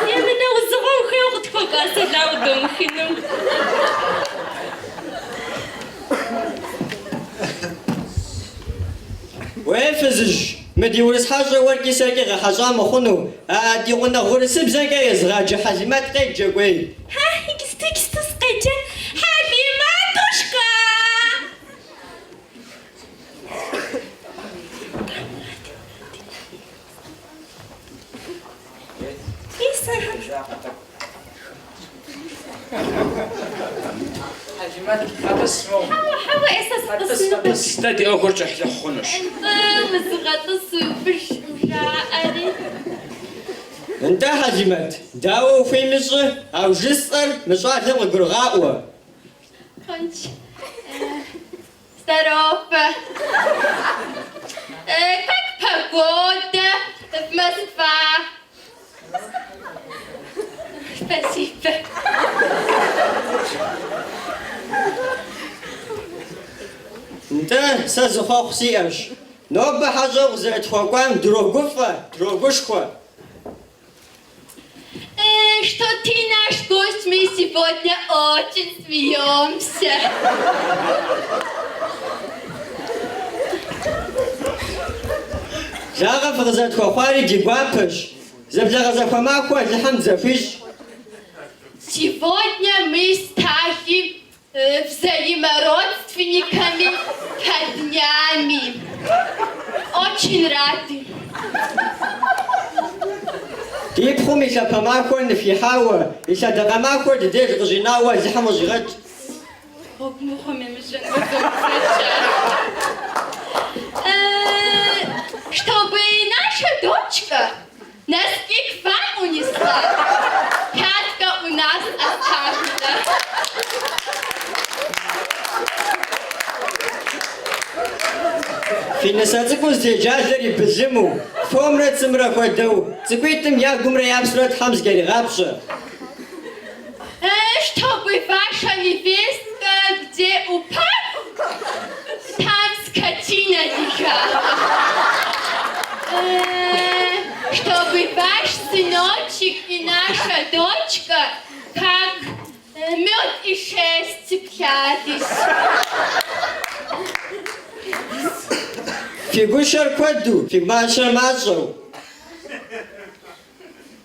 يا منا وزغو خيوغ تفوق أسلا ودوم خنم وفزج مدي ورس حجر وركي ساكي غحجام خنو دي غنا غورس بزنكا يزغاج حزمات قيد جاكوي ها كستك استسقيت حبيباتوشكا حجمات هتسمو حوا إساس بس تدي أخر تحت خنوش وزغط الصبش وشعري انت حزمات داو في مصر او جسر مصر لغة قرغاوة كنت здорово. Как погода в Москве? Спасибо. انت سازخوخ سيئش نوب حجر زيت خوكوان дроговушква. Что ты наш гость, мы сегодня очень смеемся. جاغا فغزت خوخواري ديقوابش زبزغ زخوماكو زحم زفيش Сегодня мы станем взаимородственниками днями. Очень рады. تيبخو ميشا باماكو نفي حاوة إيشا دغماكو ديش غجيناوة زحم وزغت Чтобы наша дочка нас всех вам унесла, Катка у нас останется. في نساتكو زيجازري بزمو فومرة تمرة خودو تكويتم يا قمرة يابسرات حمز جاري غابشة Чтобы ваша невестка, где упала, там скотина лежала. Чтобы ваш сыночек и наша дочка, как мед и шерсть цеплялись. في قشر كودو في ماشر مازو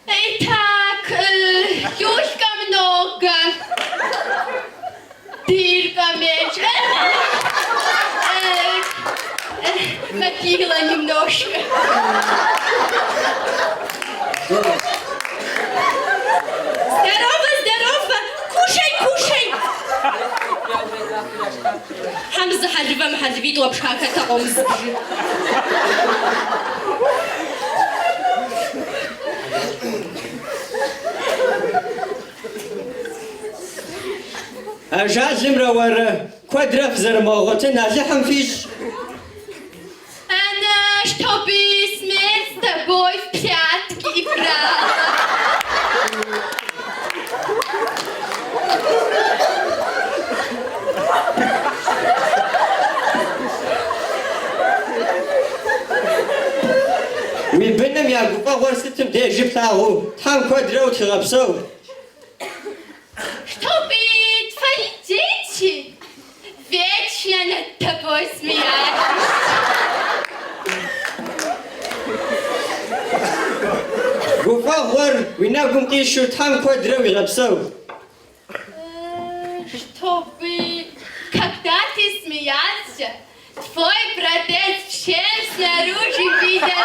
Итак, юшка много, дырка меньше, могила немножко. хазвит лапшака таком сбежит. أجازم روارة كوادرة في زرماغة نازحهم فيش أنا شطبي سميت تبوي في بياتك إبراهيم. ويبنم يا قفا ورستم دي جبتاغو تحام كوادرة وتغبسو شطبي تفايتيتي вечно над тобой смеясь. قفا ور ويناكم قيشو تحام كوادرة ويغبسو Чтобы, когда ты смеялся, твой протез всем снаружи видно.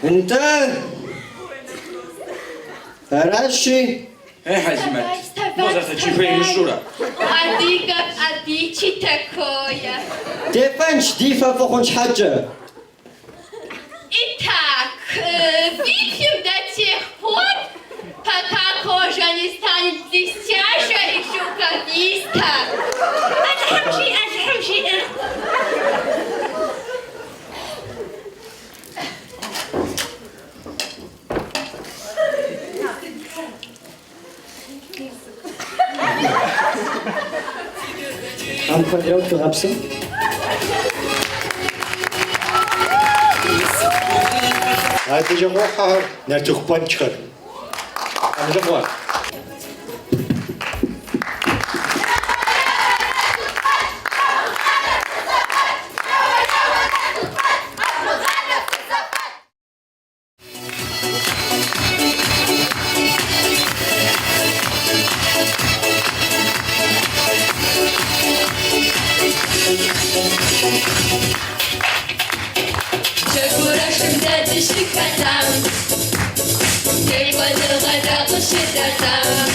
انت راشي ايه حزمت مازال تشوفي الشورى А ты че такое? ديفانش ديفا فوقنش حاجة Итак, выпьем до тех пор, пока кожа не станет блестящей и шелковистой. Отхамши. تحام كوادرة وتغبسو هذا جمع حار نرتوخ بانشكر أنا جمع Чакурашим дати шикатам, ты подолгода пошитатам,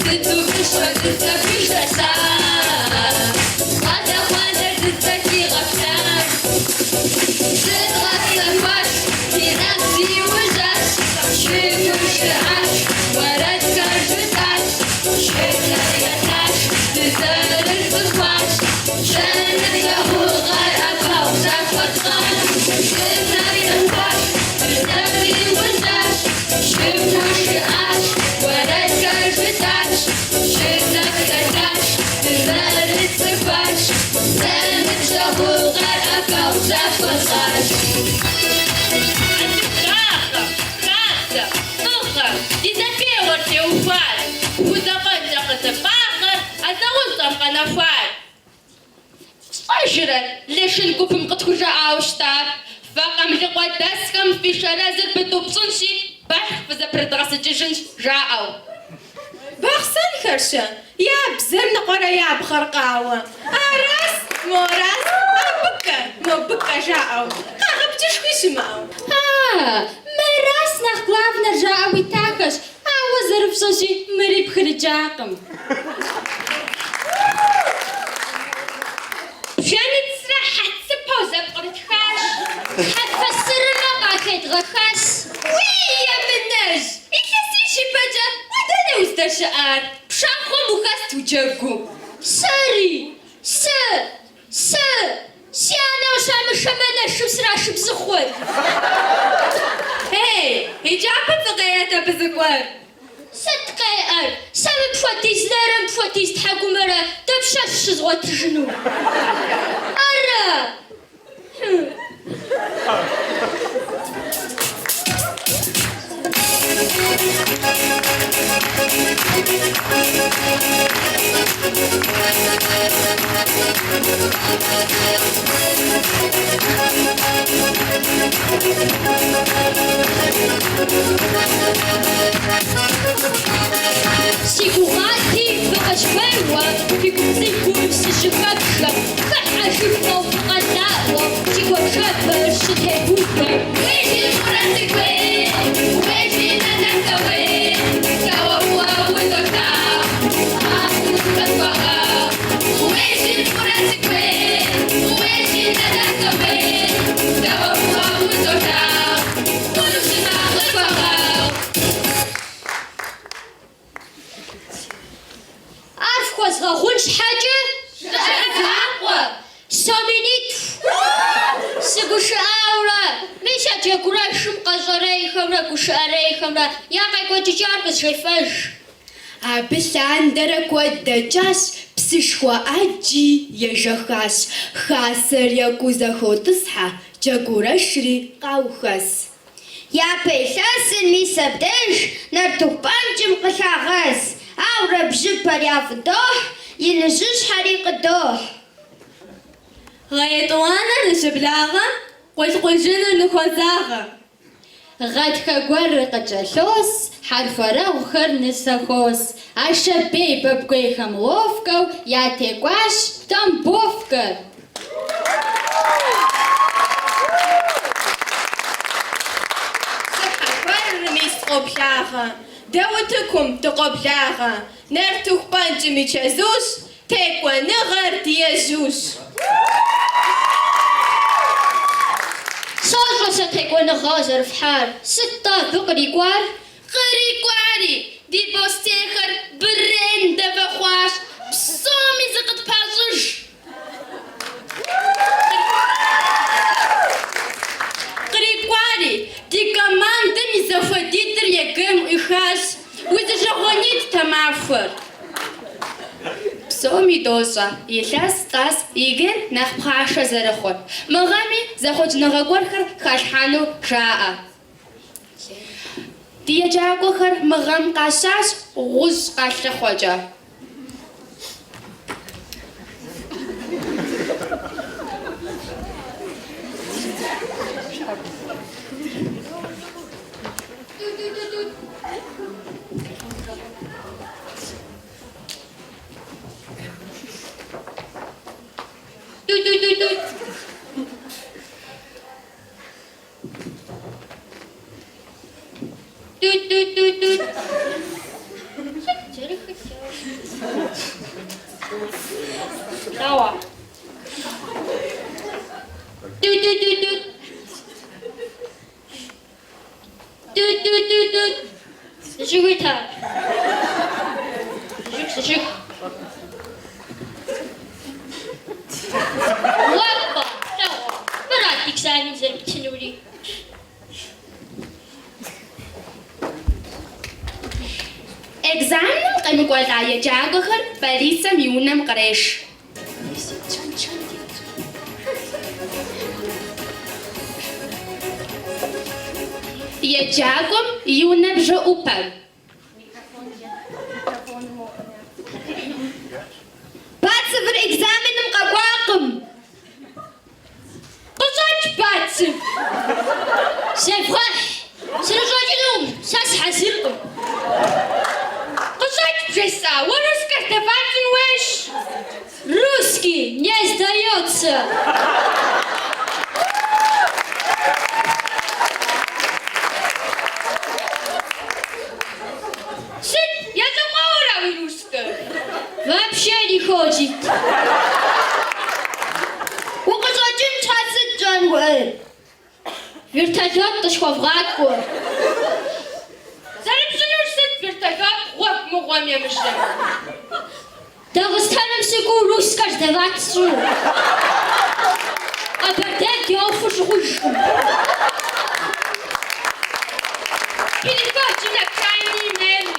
ты тупишь, а ты запишь сам, хвата, ты таки лапсам, ты глазоваш, ты нас и ужас, шикуши аж, ворот каждый таш, шикая таш, ты зарыш бухваш, жена загулгар, апал захватгар. ليش نقوم قد جاء وشتاب فقام لقداسكم في شرازة بتوبصنشي بح فزبرت غاس الجيشنش جاءوا بخسن خرشن يا بزرنا قرا يا بخرقاوة أراس موراس بكا جاءوا قابتش خوش معو مرас nach главна жави такаш, а возрав соши мери бхрджакам. شانت سرحت سبوزة بقرتخاش حتفسر مقاكت غخاش ويا مناج إكسيشي بجا ودانا وستشعار بشاخو مخاست وجاكو ساري سيانا وشام شمانا شمسرا شمسخوت هاي إجابة بغياتها بذكوار صدقي سبب فوتيز لارم فوتيز تحاكو مرا تبشاش زغوت جنو أرى سيكوغاتي بقاش فايوة فيكم زيكم سيشفاكشا كحاشي فوق القلاوة تيكو شابر شتهي بوكا ويجي مراتك وين ويجي ناناكا وين Guşaura, Misha Gurashum Kazarei Hamra Gusharei Hamra, Yakai Quajijarkas Refesh. Abisandara Quadajas, Psishwa Aji, Yajahas, Hasar Yakuzahotusha, Jagurashri, Kauhas. يا بيساس الميسابدش نرتو بانجم قشاغس أو ربجبر يا فضوح يلجش حريق الدوح غيطوانا نشبلاغا قلقلجنا نخوزاغا غادكا قورق جالوس حرفرا وخر نساخوس عشبي ببقيخم وفكو يا تيقواش تم بوفكر قبلاغا دوتكم تقبلاغا نرتوخ بانجمي تشازوس تيكوا نغر ديازوس صاغة ستكون غازر في حال ستة ذقري قوار قري قواري دي بوستيخر برين دفخواش بصومي زقت بازوش قري قواري دي كمان دمي زفديتر يقم إخاس وإذا جغونيت تمافر بصومي دوسا يلاس قاس يجن نخبخاشا زرخوت مغامي زخوت نغاقورخر خاشحانو شاء دي جاقوخر مغام قاساس غوز قاشا خوجا Dawa. Zżyłyta. Zżyk. Łapa. Dawa. Baratik zanim zerbicinuli. Egzamin قيمة قوالعية جاغخر بليسة ميونم قريش يجاغم يونم جاوبم باتسفر إكزامن مقواقم قصاج باتسف C'est vrai. C'est le joie du nom. Ça, c'est حسيركم. قصاج بجسا ورسكر تفاتن وش Русский не сдается. Сыт, я замаура русская Вообще не ходит. وقصاجين تحسد جانوين Вертолет ташковратку. Зарыбсынур сыт вертолет год мугом емышлем Дагыстаным сыгу русскар даватсу. А бардак яфу жгушым. Перехвачу на крайней мере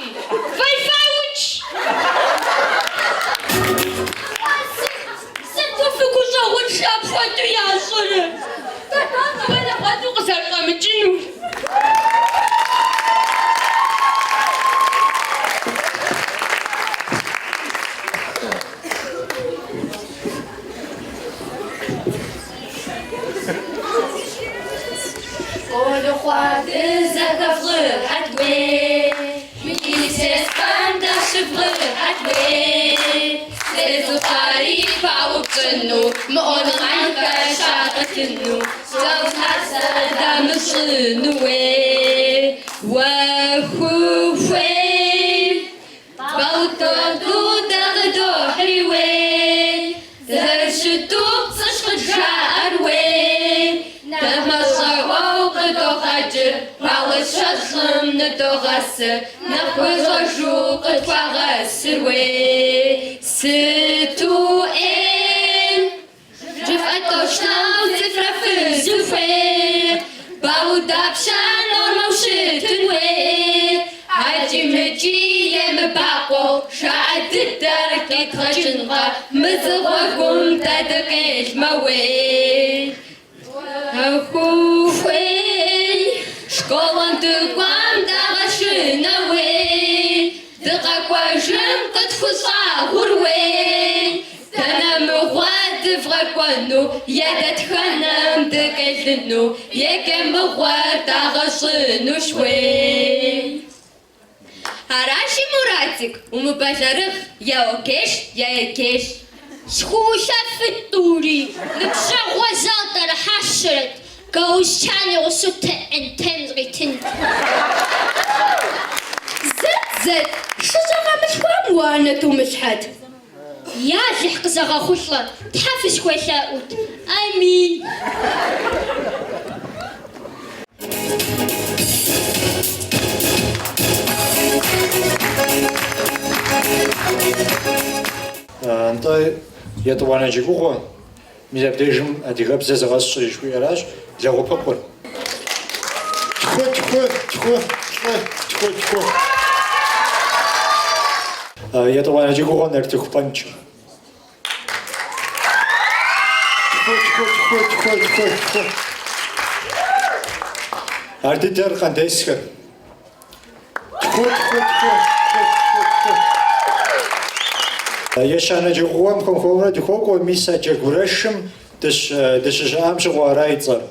Wi-Fi уч Сыгу фигу жагунша обхвату ясуры. Татана бана хату кысаргамы жину Олю хвады загавлы атвы. Милисес панда шывлы атвы. Сезу пари паупчыну. Мон манка шататыну. Заутаса дамышынуэ. Вахуфэ. Баутоду дагдо хривэ. Заршиту цышкыджа арвэ. Тамашавау кытохачыр, малышашлым нытогасы, нахуйгажу кытфагасырвэ. Сытуэн, жив атошнау цифрафы, зюф шве Баудапшан нормаушитын ве Аджимеджием бако Шааддар китхачынға Мызығығым тадықел мауэ Ахуфей Школан тыгвам дағашынауэ Дықақуажым қытфұса ғурве Танамығуа дывғақуану Ядатханам дықеліну Екемығуа дағашыну шве Араши Муратик, умыбажарых, я океш, я екеш Шхуша фитури, ныбжағуа залтар хашырет Гаушчаны ғысуты энтензғи тінт زت شجرة مشوام وانا تمشحد يا زحق زغا خشلة تحفز كويساوت آمين أنت يتوانا جيكوغو ميزابديجم أديغاب زازغاس شوي علاش زاغو بابور تخو يتوانا جيكوغو نرتخ بانش تخو أردتر قندسك تخو يشانا جيغوام كونفورا دخوكو ميسا جيغورشم دشجام شغوا رايتزر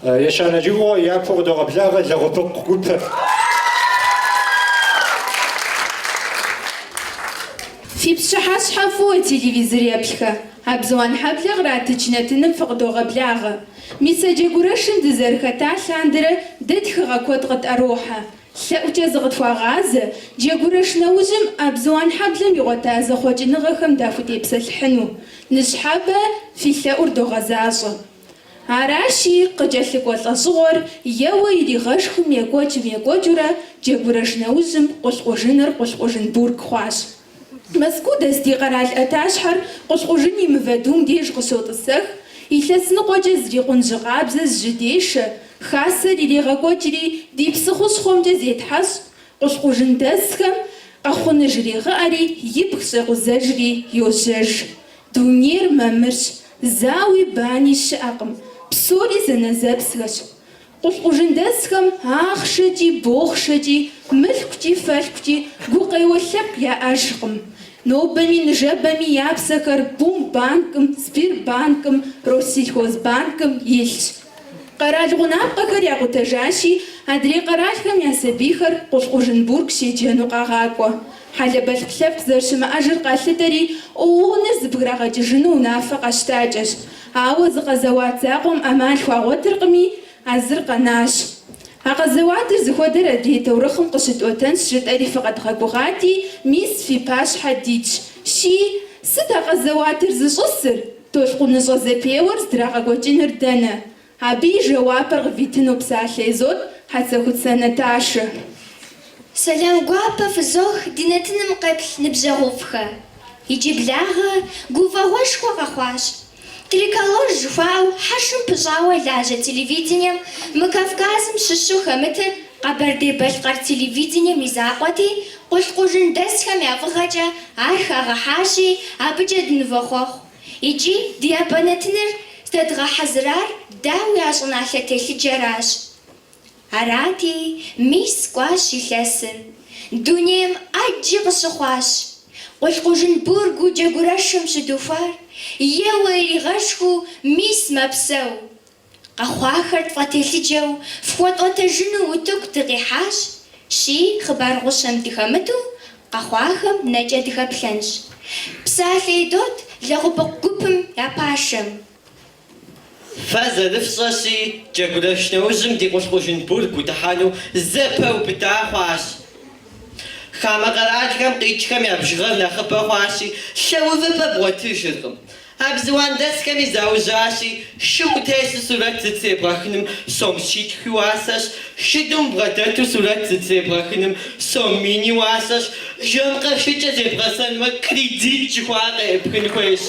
يشانا جيغو يابو دو غبلاغ لغبق قوبر في بشحاش حفو التلفزيون يبلخا أبزوان حبلغ راتجنتن فقدو غبلاغ ميسا جيغورشم دزركا تاشاندر ددخغا كودغت أروحا لأوجا زغت فاغاز جيغورش نوجم أبزوان حبلم يغوتاز خوج نغخم دافوتي بسلحنو نشحابة في لأور دو غزاجة عراشي قجلك وطازغور يوا يدي غشخم يقوجورا جيغورش نوجم قشقوجن بورك خواش مسكو دستي قرال أتاشحر قشقوجني مفادوم ديش قصوت السخ يتلسن قوجة زريقون جغابز جديش خاصة اللي غاكوتري دي بسخوش خومتا زيت حس قشقوجن دسكم أخون جري غاري يبخش غزاجري يوجج دونير ممرش زاوي باني شاقم بسوري زنزابسغش قشقوجن دسكم آخشتي بوخشتي ملكتي فالكتي قوقي وشك يا أشقم نوبامي نجابامي يابسكر بوم بانكم سبير بانكم روسيلخوز بانكم يلش قرال غنابقا كرياغو تجاشي أدري قرالكم يا سبيخر قشقوجن بورك شيجانو قاغاكوا حالا بالكلاب زرشما أجر قالتري ونز بقراغا جنو نافق أشتاجش عاوز غزوات زاقم أمان خواغوت رقمي أزرق ناش غزوات زخودر أدري تورخم قشت أوتنس شت أري فقط غاقوغاتي ميس في باش حديدش شي ستا غزوات زشصر توشقو نجغزة بيورز دراغا قوجين ردانا عبي جوابر غفيتنو بساحلي زود حتى كنت سنتاشر سلام قوابا فزوخ دينتن مقبل نبزغوفخا يجيب لاغا قوفا واش خواغاخواش تريكالور جفاو حشم بجاوة لاجة تلفزيونيم مكافكازم ششو خمتن قبردي بلقر تلفزيونيم مزاقوتي قشقوجن دسخم يافغاجا عارخاغا حاشي عبجد نفخوخ يجي ديابانتنر تدغى حزرار داوي عشان عشتي جراش عراتي ميس قواش يلسن دونيم أجي قصخواش قشقوجن بورغو جاقوراشم شدوفار يويري غشخو ميس مبسو قخواخر تفاتيلي جو فوات أوتجنو وتوك تغيحاش شي خبار غشم تخمتو قخواخم نجا تخبلنش بسالي دوت لغبقوبم ياباشم فازا لفصاشي جاكولاش نوزم دي قشقوشن بورك وتحانو زبا وبتاخواش خاما قراتكم قيتكم يا بشغل نخبا خواشي شو ذبا بغتشركم أبزوان دسكم يزاوجاشي شو تيس سورة تتسيبراخنم سوم شيت خواسش شدوم بغتاتو سورة تتسيبراخنم سوم ميني واسش جون قفشيت زيبراسن ما كريديت جخواق ابخن خوش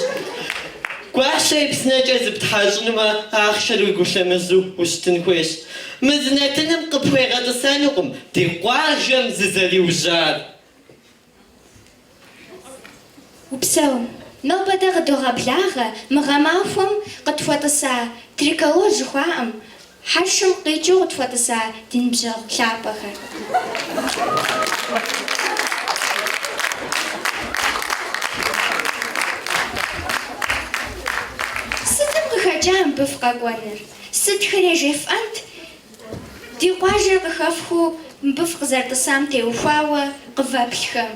Guashe Psnaja Ziptajnuma, Achsharu Gushamazu, Ustin Quest. Miznatinum Capuera the Sanukum, the Wajam Zizaliuzar. وبساوم نوبة غدوغا بلاغة مغامافهم قد فوتسا تريكالور جخواهم حرشم قيجو قد فوتسا تنبجغ كلابخة ستم قخاجام بفقا قوانر ست خريجيف أنت دي قواجر قخافخو مبفق زرتسام تيوفاوة قفابلخم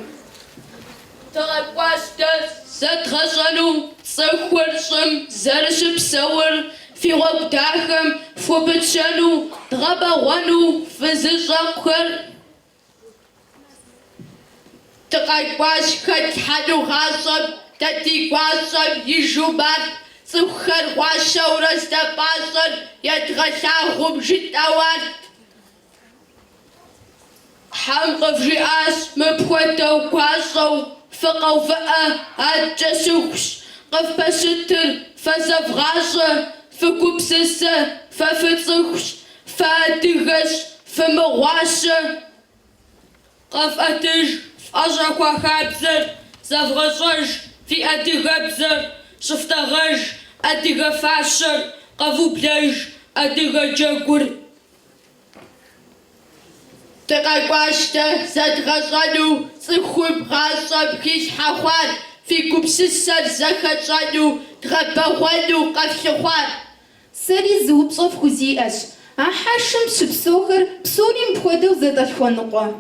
تغبواشتس ستغشنو تصخورشم زرشب سور في وقتاهم فوبتشنو تغبوانو فزشاقر تغبواش كتحدو غاصب تتيقواشب يجوبات صخر واشو رستباسر يتغشاهم جتاوات حمق في رئاس مبخوتو كواسو فقو فقه هاتجسوكش قف بستر فزفغاشة فكوبسسة ففتسوكش فاتغش فمغواشة قف أتج فأجركوا خابزر زفغشش في أتغبزر شفتغش أتغفاشر قفو بلج أتغجاقر تقاقواشتا زدغشانو صخوب غاصب كيش حخوان في كوبسسر زخشانو تغبغوانو قفشخوان سري زوب صف خزيئش أحشم شبسوخر بسوري مبخودو زدالخونقوا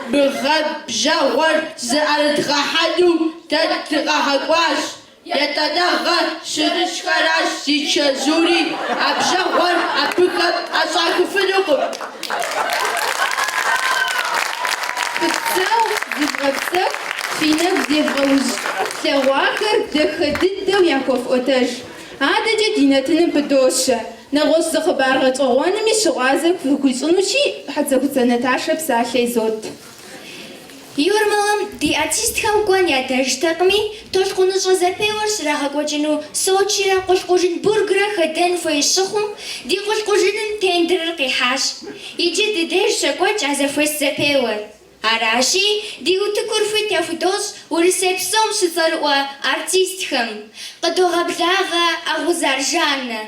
بغب جاور زالتغحانو تتغهقواش يتدغى شرشكراش سيشازوري أبجاور أبغب أصاكفنوكم بتساو زبغبسك فينا بزيبغوز تلواخر دخدد دو ياكوف أوتاج هذا جدينتنا بدوشة نغوص خبار غطوان مشغازك في كل صنوشي حتى كنت نتعشى بساحة زود Юрмалам ди артистхам коня дежтакми, тош кунус разапеваш рахагочину сочира кошкожин бургра хатен фойшхум, ди кошкожинин тендер кихаш. Иджи ди дежша коч аза фойсапевар. Араши ди утыкурфит яфудос урисепсом шизаруа артистхам. Кадогабляга агузаржана.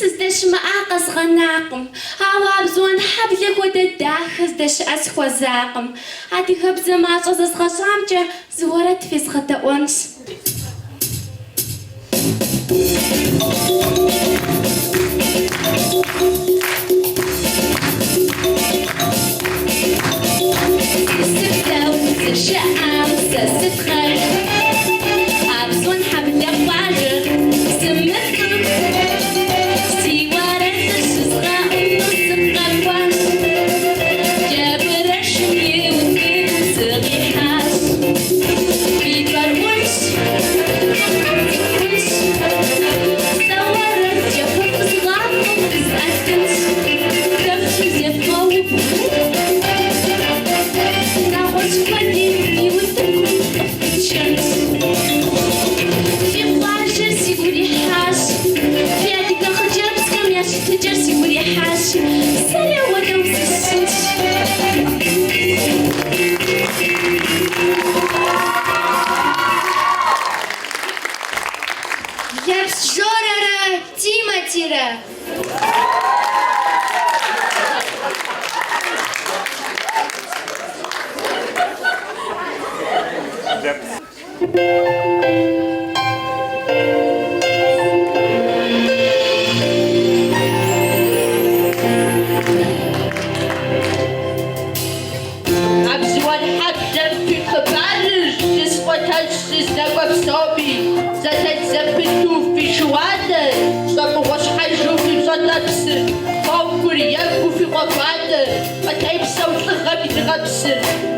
سدش معاقص غناقم عواب زون حبلك ودداخز دش أسخو زاقم عادي خبز ما صوص خشامجة زورت في سخطة أونس السبتة والشقام سستخر عبزون حبلك واجر سمتكم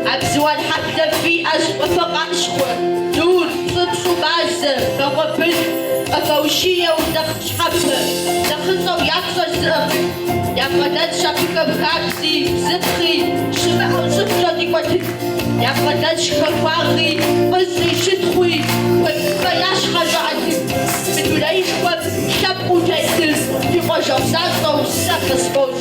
عبزوان حتى في أسفة فقع شخوة دور صبصو بعزة فغفل أفوشية ودق شحبة دخلنا ويعطر زرق يقدر شبكة بكاكسي زبخي شبع وزبشة دي قتل يقدر شكواغي بزي شتخوي وبياش حاجة بدولايش وب شب وتأثل في قجر ساقة وساقة سبوش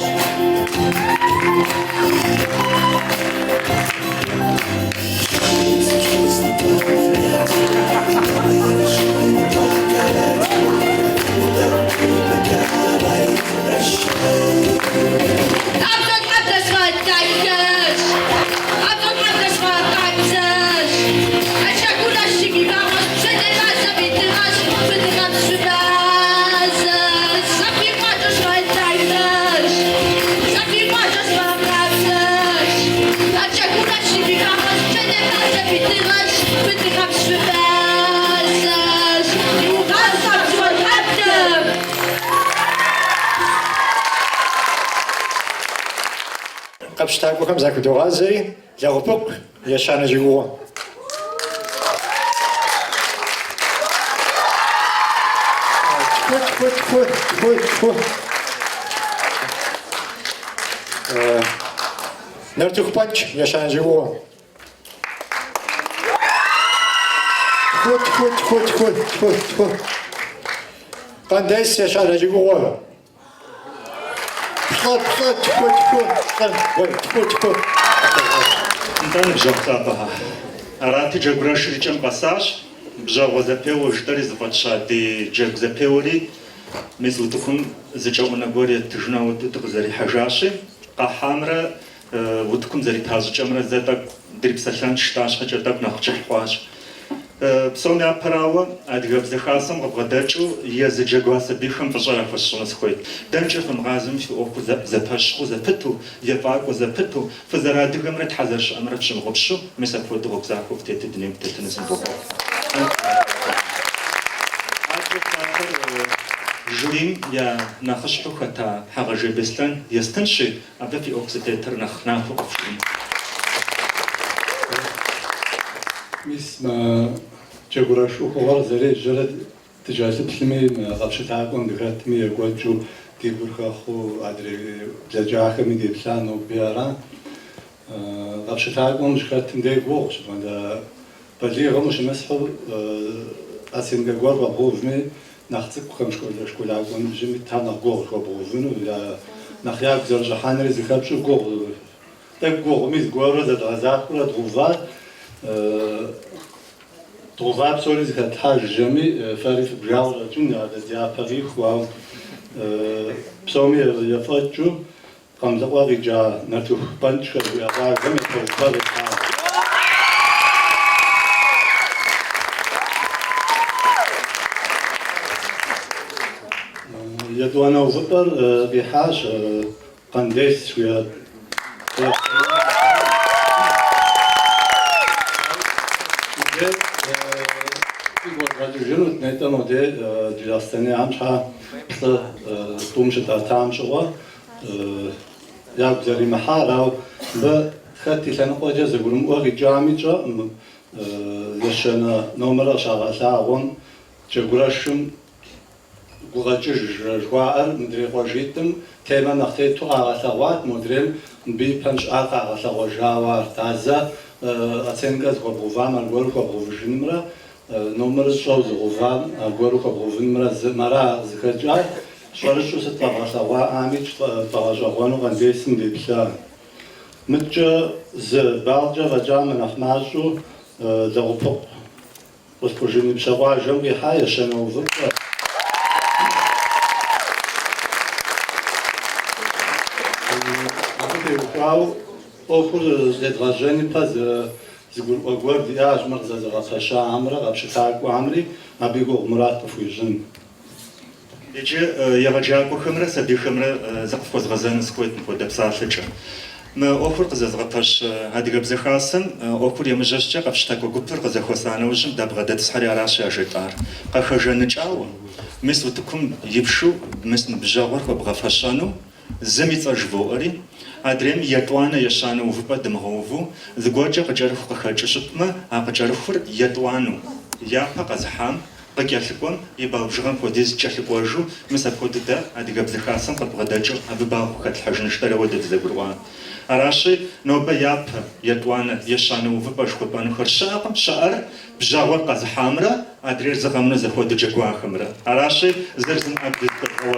قبشتاكم زاكو دوغازي يغبق يشان جيغوا نرتوخ بانش يشان جيغوا فوت قنديس يشان جيغوا Дан бжахтаба. Арати джагураш ричам пассаж. Бжагозапео ждали западшати джагзапеори. Мислутухун зачамна горе тжна вот зари хажаши. Қахамра уткум зари тазчамра затак дрипсалан шташ хачатак нахчахваш. Псоми апарава адгаб захасам габгадачу я заджагваса бихам пажара фашшона схойт. Данча фамгазм фи оку запашху запиту яфаку запиту фазарадгам рат хазарш амрат шмгобшу месафо дгобзаку птети днем птетнесм бог. Журим я нахашху хата хагажебестан ястанши абафи окситетер нахнафу офшин. ميسما جاكوراشو خوار زري جرد تجاسب سلمي غبشت عاقون دكاتمي يقوجو تيبورخا خو ادري بزاجاخ مي دي بلانو بيارا غبشت عاقون شكاتم دي بوخ شباندا بلي غمش مسحو اسين غور وبوفمي ناختك خمشكول شكول عاقون جيمي تانا غور وبوفنو يا نخياك زرجا حانري زكابشو غور так غور ميز غور زاد غزاك ولا دروفات Trouva absolument cette hache jamais faire bjauer tun à des Paris ou psomi ya fatchu comme ça va déjà natu punch que ya va jamais pas de يدوانا وفطر بحاش قنديس شوية جنود نيتا مودي جلاستني عمشها طومش تاتام شوا يا بزري محارة بخاتي لنا قوجة زغرم وغي جامجة يشنا نمرة شغال ساعون جغراشم غوجج جوار مدري غوجيتم تيما نختي تو غاسوات مدريم بي بانش اقا غاسوجاوار تازا اتسنغاز غوبوفام الغور غوبوفجنمرا نمر الشوز غوفان الغور غوبوفنمرا زمرا زكجاي شارشو ستغاسا وا اميج طاجاغونو غنديسم بيبلا متجا ز بالجا وجام نحماجو زغوبو وسبوجيني بشوا جنبي حاجه شنو فكر أوفر زدراجني باز زقول أقول دياج مرزا زغاسا عمرا غبشتاك وعمري أبيقو مرات فويجن يجي يرجعكو خمرة سبي خمرة زقفوز غزان سكويت نفود بسالتش ما أوفر قزازغطاش هادي قبزة خاصن أوفر يمجشجا غبشتاكو قبر قزاخوسانا وجم دابغدا تسحري عراشي أجيطار قاخجان نجاو مثل تكون يبشو مثل بجاور وبغفاشانو زميت أجبوري أدريم يتوانا يشانو وفبا دمغوفو ذقوجا قجارف قخاجة شطما قجارفور يتوانو ياقا قزحام قيالكم يبقى بجرام كوديز تشلكوجو مسا كوددا أديك بزخاسم قد غداجو أببا خد الحجن اشترى ودد زغروان أراشي نوبا ياب يدوان يشانو وفباش خبان خرشاقم شعر بجاور قز حامرة أدرير زغمنا زخود جاكوا خمرة أراشي زرزم أبدي تقوى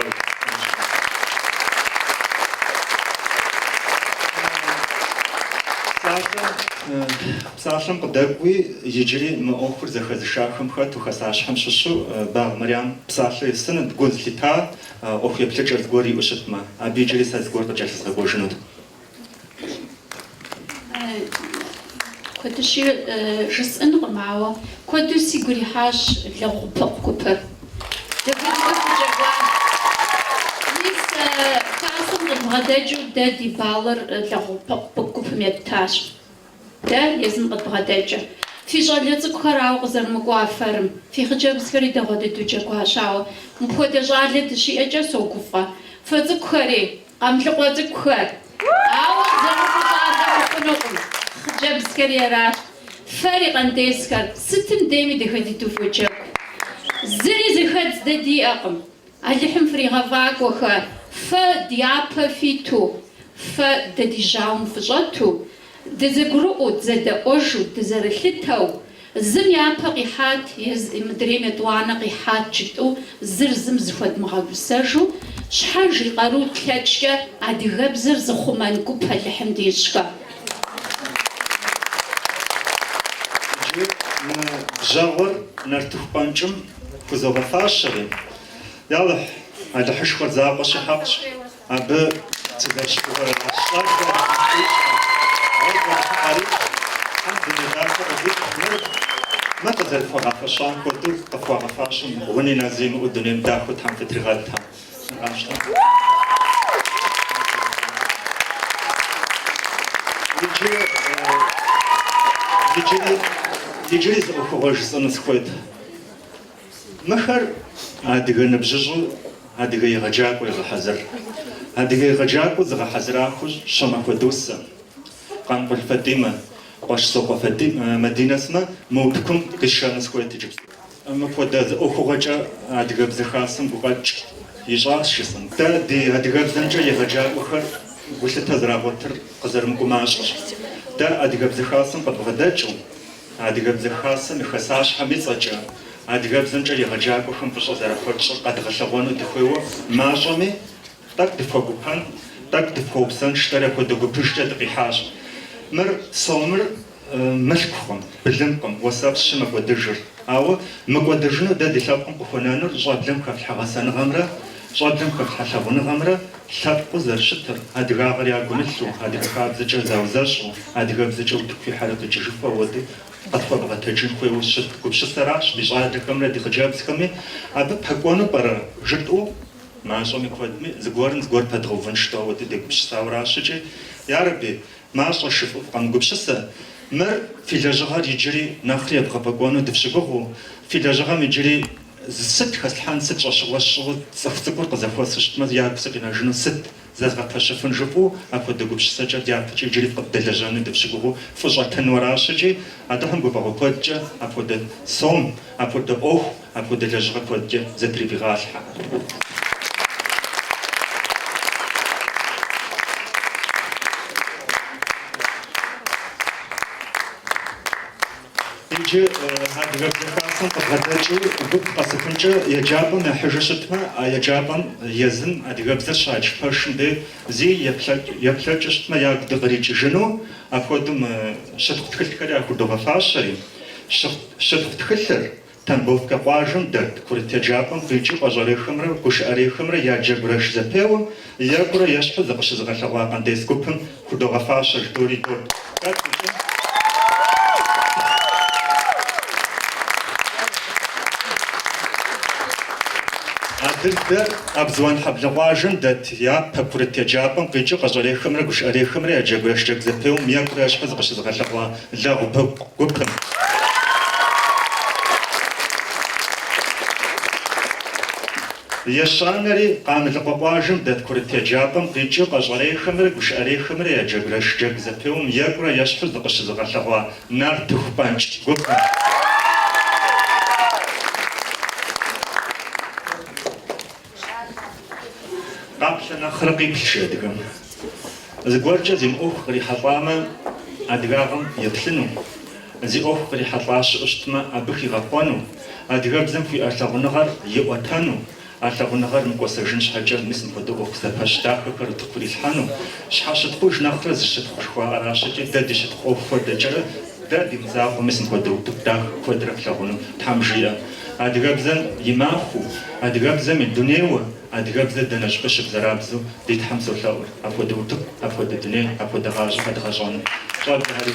بصراحة قدامي يجري مأخر زخز الشاخم خات وخساش حمششو باغ مريم بصراحة السنة تقول لتا أخي بتجر تقولي وشتما أبي يجري سازقور بجلس تقول شنو كنت شيء جس إنغ معه كنت سيقولي حاش لغو بقوبر غداجو دادي بالر لغو بقوب ميتاش دا لازم غداجو في جاليتك خراو غزر مقوافرم في خجاب سكري دا غدا دوجاكو هاشاو مبخوة جاليت شي اجا سوكوفا فزك خري قام لقواتك خر او زر مقوافرم خجاب سكري راش فريقا ديسكر ستم دايمي دخدي توفوجاكو زري زخد دادي اقم اللحم فريغا فاك وخر فديابا فيتو فدادي جاوم فجاتو دزقرؤو زاد أوجو دزرخلتو زم يابا قيحات يز مدريم دوانا قيحات جدو زرزم زخد مغابساجو شحاجي قارو تلاتشكا عادي غابزر زخومان كوبها اللحم ديشكا جاور نرتوح بانجم كوزوغا فاشرين يلا هذا حشكر زاقة شحقش أبى تدرشكوا الشاطر ما تزال فوق فشان كتر تفوق فاشم وني نازين ودنيم داخل تام في ترغالتها يجري زوجي سنس خويد مخر هادي نبججو هادي يغجاك ويغحزر هادي يغجاك وزغحزراكو شما كدوسا قام بالفديمة واش سوق فديمة مدينة اسمها موتكم قشان سكويت تجيب أما فودا أخوجا هادي بزخاسم بقاج يجاس شسن تا دي هادي بزنجا يغجاك وخر وش تزرعوتر قزر مقماش تا هادي بزخاسم قد غداجو هادي بزخاسم خساش حميص أجا هادي بزنجا يغجاك وخم فش زرعوتر قد غشوانو تخويو ماجمي تاك دفوقان تاك دفوقسن اشتركوا دقو بشتة قحاش مر صومر مشكوهم بلمكم وصاب شمك ودرجر أو مقودرجنا دا دلابكم قفنانر جاب لمك في الحغسان غمرة جاب لمك في الحشابون غمرة شابقو زر شتر هادي غاغر ياقون السو هادي غاب زجر زاوزاشو هادي غاب زجر في حالة تجرفة ودي أطفى بغا تجن خوي وشت كوبش السراش بيجعل الكاميرا دي خجاب سكمي أبا بحقوانو برا جرتو ما شومي كودمي زغورن زغور بدغوفن شتو ودي ديك بش ساوراشجي يا ربي ما شوف قام قبشسه مر في لجهار يجري ناخري بغا باغوانو دفشغو في لجهار يجري ست خسحان ست شغل صفتكور قزافوس شتما يا بسقينا جنو ست زازغا تشفن جبو اكو دغبش سجا ديا يجري قد لجان دفشغو فجا تنوراشجي ادهم بغا كوجا اكو د صوم اكو د اوه اكو د لجهار كوجا زتري فيغاش يجي هذا الكاسن تغداجي وقت قصفنجة يجابن حجشتما يجابن يزن هذا الجبزر شاج فرشن ده زي يبلجشتما يقدر بريج جنو أخذهم شتفت خلكري أخذوا غفاشري شتفت خلر تنبوف كواجم درد كرت يجابن فيجي بجاري خمرة كوش أري خمرة يجب رش زبيو يقرأ يشحذ زقش زغشوا عند سكوبهم خذوا غفاشر دوري دور أدرك أبزوان حبل واجن دت يا بكرة جابن قيجي قجري خمرة قش أري خمرة يجب يشجع زبيهم يقرأ يشحذ قش زغشوا لا وبقوبهم يشانري قام لقواجن دت كرة جابن قيجي قجري خمرة قش أري خمرة يجب يشجع زبيهم يقرأ يشحذ قش زغشوا نار تخبانش قوبهم خرقي بلش أدقم زقورجة زي مؤخ ريحة طامة أدقاغم يبلنو زي أخ ريحة طاش أشتما أبخي غقوانو أدقابزم في أرتغنغر يواتانو أرتغنغر مقوسجنش حاجة مثل بدو أخ سباشتا بكر تقولي الحانو شحاشة خوش نخرز شتخوش خوا أراشة دادي شتخوف فود جرى دادي مزاقو مثل بدو تبدأ كودرك لغنو تحمجيا أدقابزم يماخو أدقابزم الدنيا أدقابزم دناش قشب زرابزو ديت حمسو ثور أفود وتب أفود الدنيا أفود غاج أدغاجون شاب هذه